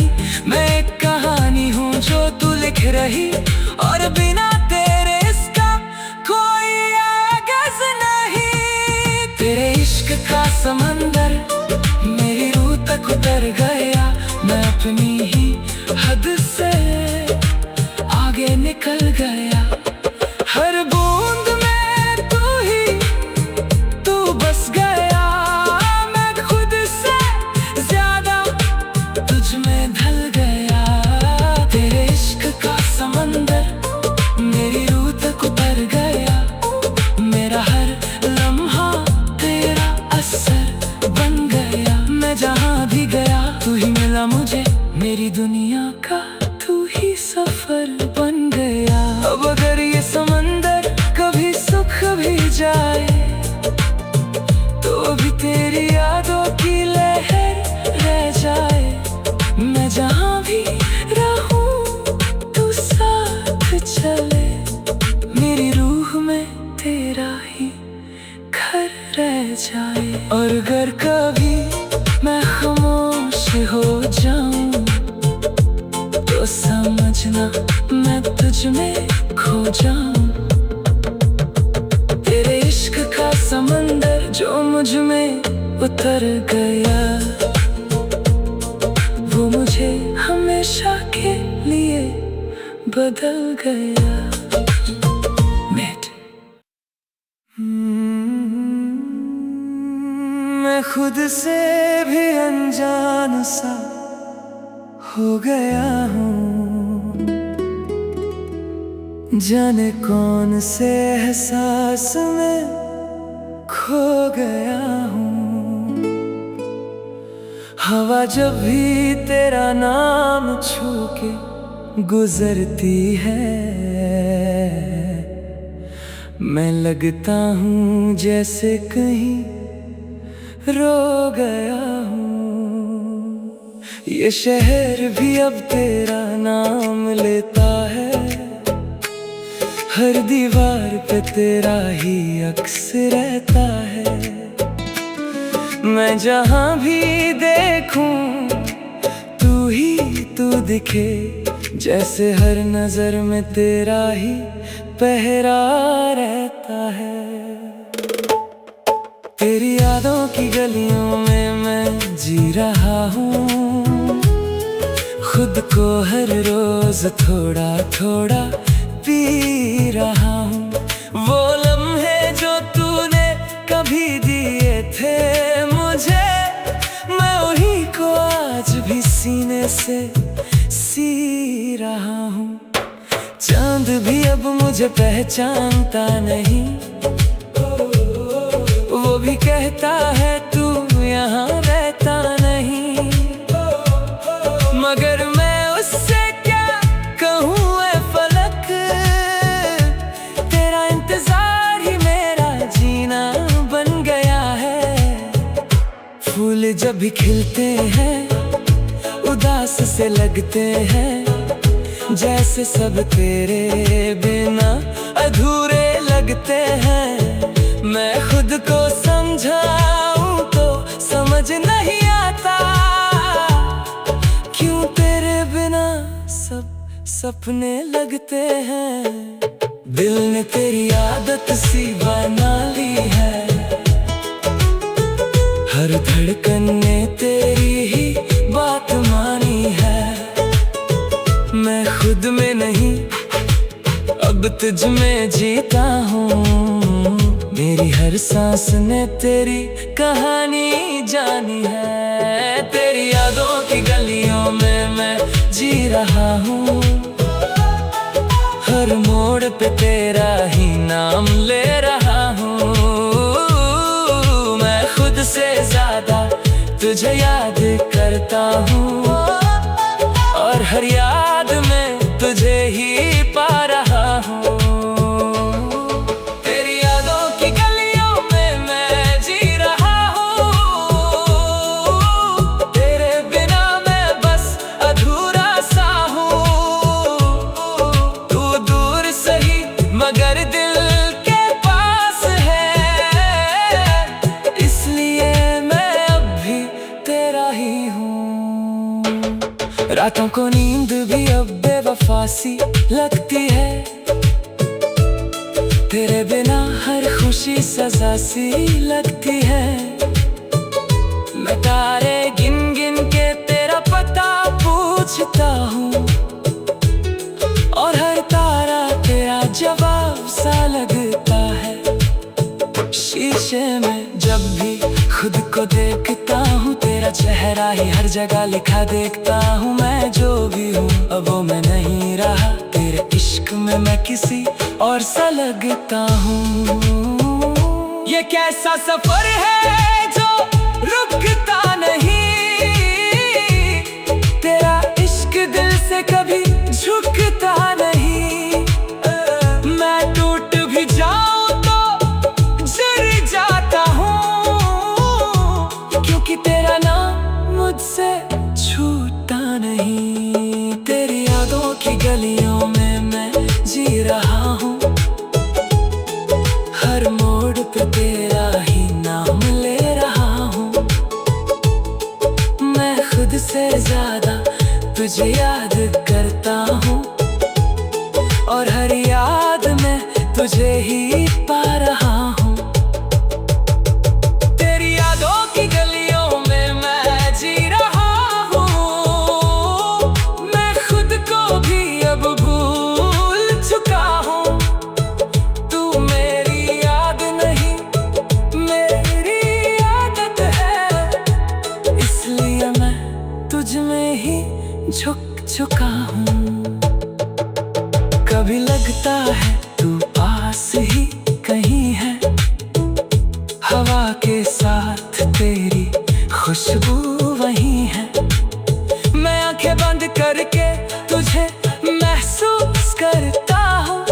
A: मैं एक कहानी हूँ जो तू लिख रही, और बिना तेरे इसका कोई आगाज़ नहीं। तेरे इश्क का समंदर मेरी रूह तक उतर गया, मैं अपनी ही हद से आगे निकल गया। हर बूंद में तू बस गया, मैं खुद से ज्यादा तुझ में ढल गया। तेरे इश्क का समंदर मेरी रूह तक उतर गया, मेरा हर लम्हा तेरा असर बन गया। मैं जहाँ भी गया तू ही मिला मुझे, मेरी दुनिया का तू ही सफर बन गया। अब अगर ये समंदर कभी सुख भी जाए तो भी तेरी यादों की लहर रह जाए। मैं जहाँ भी रहूं तू साथ चले, मेरी रूह में तेरा ही घर रह जाए। और अगर कभी मैं खामोश हो जाऊं तो समझना मैं तुझ में खो जाऊं। तेरे इश्क का समंदर जो मुझ में उतर गया, वो मुझे हमेशा के लिए बदल गया। मैं खुद से भी अनजान सा हो गया हूँ, जाने कौन से एहसास में खो गया हूँ। हवा जब भी तेरा नाम छू के गुजरती है, मैं लगता हूँ जैसे कहीं रो गया हूँ। ये शहर भी अब तेरा नाम लेता है, हर दीवार पे तेरा ही अक्स रहता है। मैं जहाँ भी देखूं तू दिखे, जैसे हर नजर में तेरा ही पहरा रहता है। तेरी यादों की गलियों में मैं जी रहा हूँ, खुद को हर रोज थोड़ा थोड़ा पी रहा हूँ। वो लम्हे जो तूने कभी दिए थे मुझे, मैं वही को आज भी सीने से सी रहा हूँ। चांद भी अब मुझे पहचानता नहीं, वो भी कहता है तू यहाँ रहता नहीं। मगर मैं उससे क्या कहूँ ऐ फलक, तेरा इंतजार ही मेरा जीना बन गया है। फूल जब भी खिलते हैं उदास से लगते हैं, जैसे सब तेरे बिना अधूरे लगते हैं। मैं खुद को समझाऊं तो समझ नहीं आता, सपने लगते हैं। दिल ने तेरी आदत सी बना ली है, हर धड़कन ने तेरी ही बात मानी है। मैं खुद में नहीं अब तुझ में जीता हूँ, मेरी हर सांस ने तेरी कहानी जानी है। तेरी यादों की गलियों में मैं जी रहा हूँ, हर मोड़ पे तेरा ही नाम ले रहा हूँ। मैं खुद से ज्यादा तुझे याद करता हूँ, और हर याद में तुझे ही पा रहा हूँ। तेरी यादों की गलियों में मैं जी रहा हूँ, तेरे बिना मैं बस अधूरा सा हूँ। तू दूर सही मगर दिल के पास है, इसलिए मैं अब भी तेरा ही हूँ। रातों को नींद भी अब बेवफा सी लगती है, तेरे बिना हर खुशी सजा सी लगती है। मैं तारे गिन गिन के तेरा पता पूछता हूँ, और हर तारा तेरा जवाब सा लगता है। शीशे में जब भी खुद को देखता हूँ, तेरा चेहरा ही हर जगह लिखा देखता हूँ। मैं जो भी हूँ अब वो मैं नहीं रहा, तेरे इश्क में मैं किसी और सा लगता हूँ। ये कैसा सफर है जो रुकता नहीं, तेरा इश्क दिल से कभी झुकता नहीं। मैं टूट भी जाऊं तो जर जाता हूँ, क्योंकि तेरा नाम मुझसे छूटा नहीं। तेरी यादों की गलियों में मैं जी रहा हूँ, हर मोड़ पे तेरा ही नाम ले रहा हूँ। मैं खुद से ज्यादा तुझे याद करता हूँ, और हर याद में तुझे ही पा रहा हूँ। तेरी यादों की गलियों में मैं जी रहा हूँ, मैं खुद को भी अब भूल चुका हूँ। तू मेरी याद नहीं मेरी आदत है, इसलिए मैं तुझ में ही झुक चुका हूँ। कभी लगता है तू पास ही कहीं है, हवा के साथ तेरी खुशबू वही है। मैं आंखें बंद करके तुझे महसूस करता हूँ,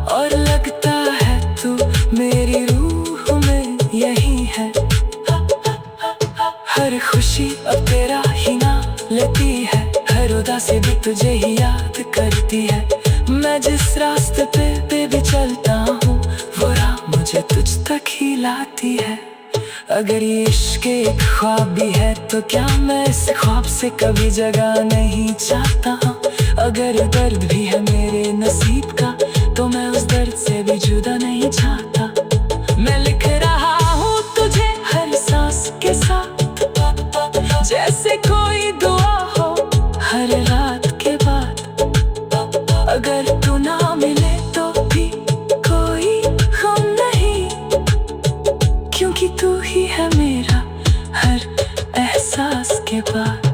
A: और लगता है तू मेरी रूह में यही है। हर खुशी अब तेरा ही नाम लेती है, हर उदासी भी तुझे ही याद करती है। मैं जिस रास्ते पे भी चलता हूँ, वो राह मुझे तुझ तक ही लाती है। अगर ये इश्क एक ख्वाब भी है, तो क्या मैं इस ख्वाब से कभी जगा नहीं चाहता हूँ। अगर दर्द भी है मेरे नसीब का, तो मैं उस दर्द से भी जुदा नहीं चाहता। मैं लिख रहा हूँ तुझे हर सांस के साथ, जैसे कोई दुआ हो हर रात के बाद। अगर तू ना मिले तो भी कोई गम नहीं, क्योंकि तू ही है मेरा हर एहसास के बाद।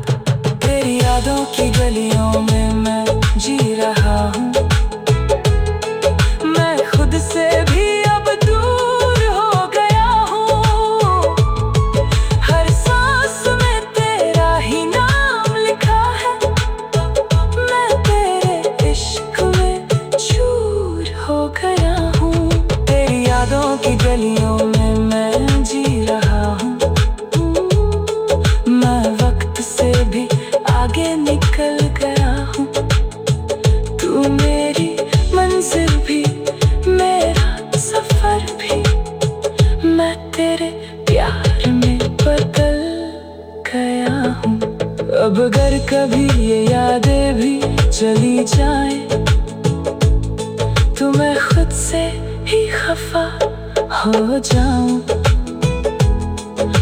A: तेरी यादों की गलियों में मैं जी रहा हूँ, मैं खुद से भी अब दूर हो गया हूँ। हर सांस में तेरा ही नाम लिखा है, मैं तेरे इश्क में चूर हो गया हूँ। तेरी यादों की गलियों में मैं जी रहा हूँ, मैं वक्त से भी आगे निकल गया हूँ। तू मेरी मंजिल भी मेरा सफर भी, मैं तेरे प्यार में बदल गया हूँ। अब अब अगर कभी ये यादें भी चली जाए तो मैं खुद से ही खफा हो जाऊं,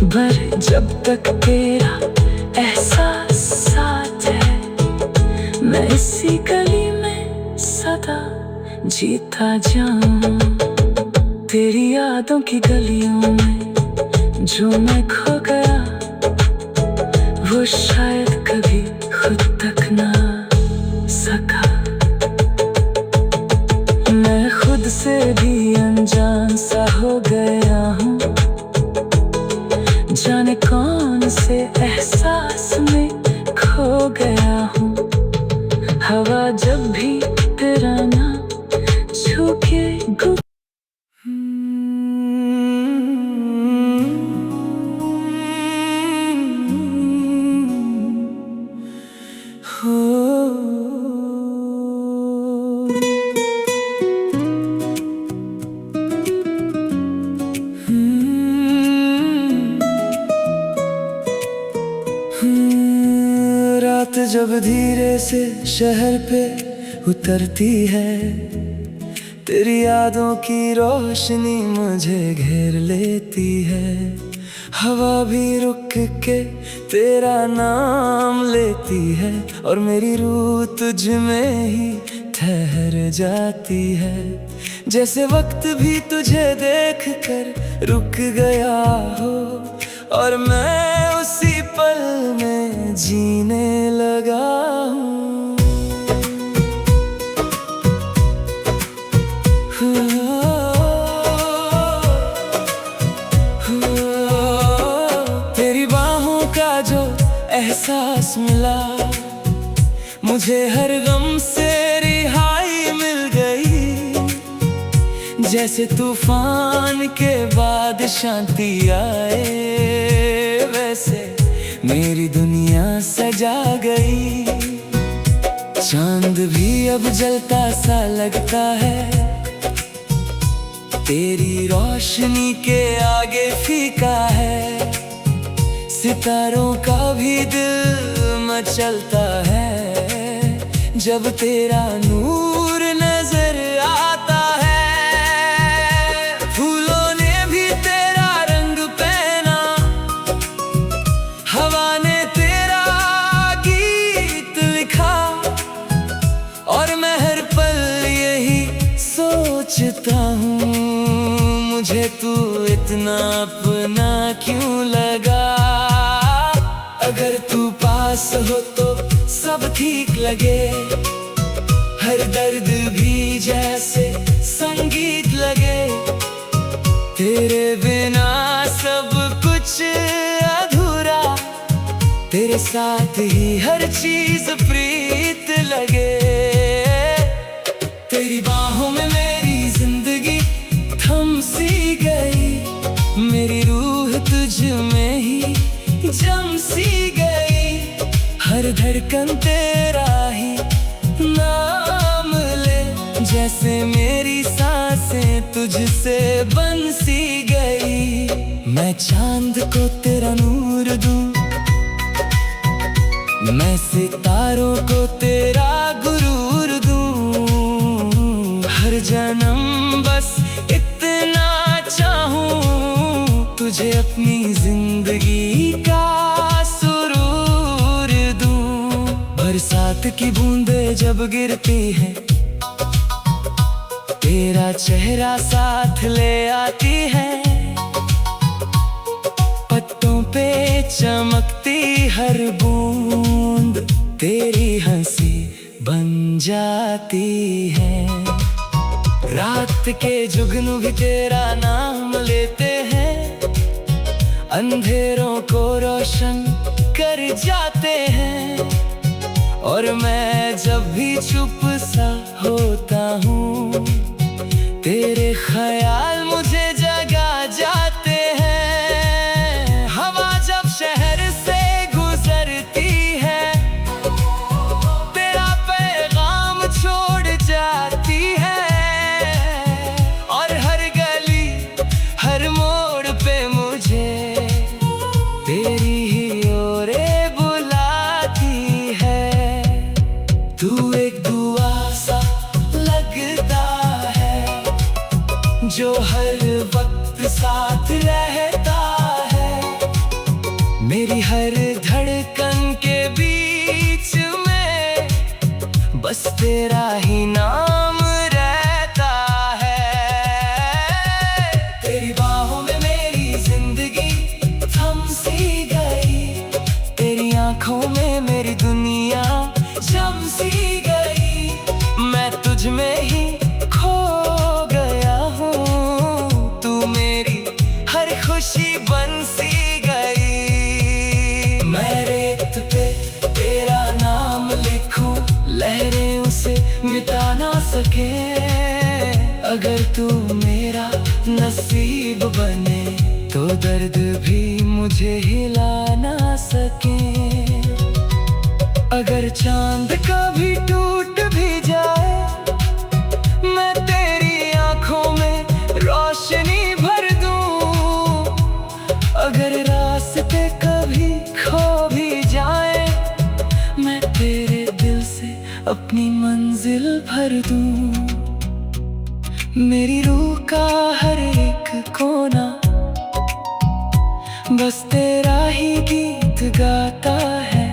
A: पर जब तक तेरा एहसास साथ है मैं इसी गली में सदा जीता जाऊं। तेरी यादों की गलियों में जो मैं खो गया वो शायद कभी खुद तक ना सका। मैं खुद से भी अनजान सा हो गया हूँ, जाने कौन से एहसास में खो गया हूँ। हवा जब भी तेरा नाम छूके रात जब धीरे से शहर पे उतरती है, तेरी यादों की रोशनी मुझे घेर लेती है। हवा भी रुक के तेरा नाम लेती है और मेरी रूह तुझ में ही ठहर जाती है। जैसे वक्त भी तुझे देख कर रुक गया हो और मैं उसी पल में जीने लगा हूँ। तेरी बाहों का जो एहसास मिला, मुझे हर गम से रिहाई मिल गई। जैसे तूफान के बाद शांति आए, वैसे मेरी दुनिया सजा गई। चांद भी अब जलता सा लगता है, तेरी रोशनी के आगे फीका है। सितारों का भी दिल मचलता है जब तेरा नूर नजर आता है। फूलों ने भी तेरा रंग पहना, हवा ने तेरा गीत लिखा और मैं हर पल यही सोचता हूँ, मुझे तू इतना अपना क्यों लगा। अगर तू पास हो तो सब ठीक लगे, हर दर्द भी जैसे संगीत लगे। तेरे बिना सब कुछ अधूरा, तेरे साथ ही हर चीज प्रीत लगे। तेरी बाहों में मेरी जिंदगी थम सी गई, मेरी रूह तुझ में ही जम सी गई। हर धड़कन तेरा ही नाम ले, जैसे मेरी सांसें तुझसे बन सी गई। मैं चांद को तेरा नूर दूं, मैं सितारों को तेरा गुरूर दूं। हर जन्म बस इतना चाहूं, तुझे अपनी जिंदगी का सुरूर दूं। बरसात की बूंदें जब गिरती हैं, तेरा चेहरा साथ ले आती है। पत्तों पे चमकती हर बूंद तेरी हंसी बन जाती है। रात के जुगनू भी तेरा नाम लेते हैं, अंधेरों को रोशन कर जाते हैं। और मैं जब भी चुप सा होता हूँ, तेरे ख्याल मुझे जगा जाते हैं। हवा जब शहर से गुजरती है, तेरा पैगाम छोड़ जाती है। और हर गली हर मोड़ पे मुझे तेरी ही ओरे बुलाती जो हर वक्त साथ रहता है, मेरी हर धड़कन के बीच में बस तेरा ही नाम रहता है। तेरी बाहों में मेरी जिंदगी थम सी गई, तेरी आंखों में मेरी दुनिया जम सी गई। मैं तुझ में ही खो गया हूँ, तू मेरी हर खुशी बन सी गई। मैं रेत पे तेरा नाम लिखूं, लहरें उसे मिटा ना सके। अगर तू मेरा नसीब बने तो दर्द भी मुझे हिला ना सके। अगर चांद कभी टूट भी जाए, मैं तेरी आंखों में रोशनी भर दूं। अगर रास्ते कभी खो भी जाए, मैं तेरे दिल से अपनी मंजिल भर दूं। मेरी रूह का हर एक कोना बस तेरा ही गीत गाता है,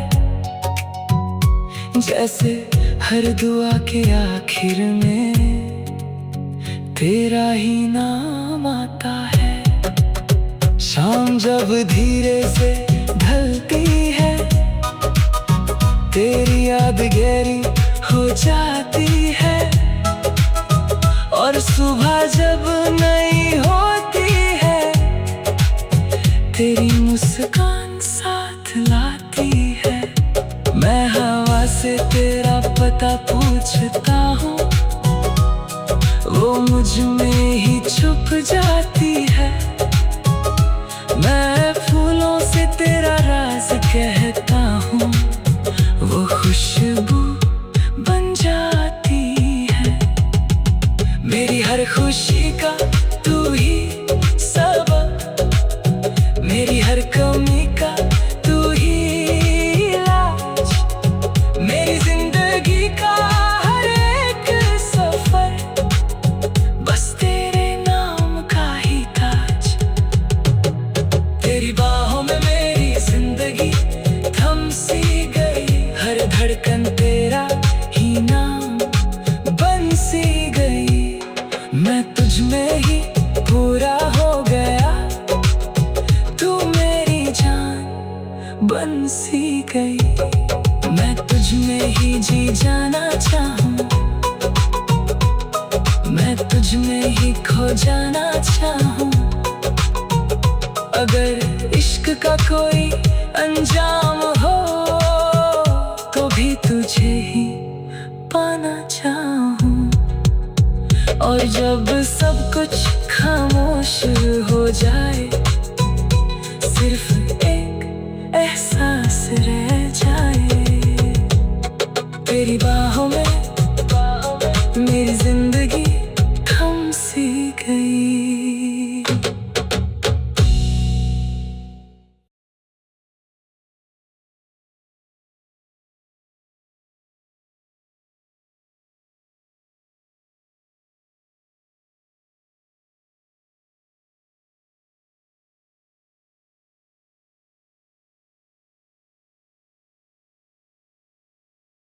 A: जैसे हर दुआ के आखिर में तेरा ही नाम आता है। शाम जब धीरे से ढलती है, तेरी याद गहरी हो जाती है। और सुबह जब नई होती है, तेरी मुस्कान साथ लाती है। मैं हवा से तेरा पता पूछता हूँ, वो मुझ में ही छुप जाती है। मैं फूलों से तेरा राज कहता हूँ, वो खुशबू बन जाती है। मेरी हर खुशी का तू ही सबब, मेरी हर कमी का तू ही इलाज। मेरी जिंदगी का हर एक सफर बस तेरे नाम का ही ताज। तेरी बाहों में मेरी जिंदगी थम सी गई, हर धड़कन तेरा ही नाम बन सी गई। मैं तुझ में ही पूरा हो गया, तू मेरी जान बन सी गई। मैं तुझ में ही जी जाना चाहूं, मैं तुझ में ही खो जाना चाहूं। अगर इश्क का कोई अंजाम हो, तो भी तुझे ही पाना चाहूं। और जब सब कुछ खामोश हो जाए, सिर्फ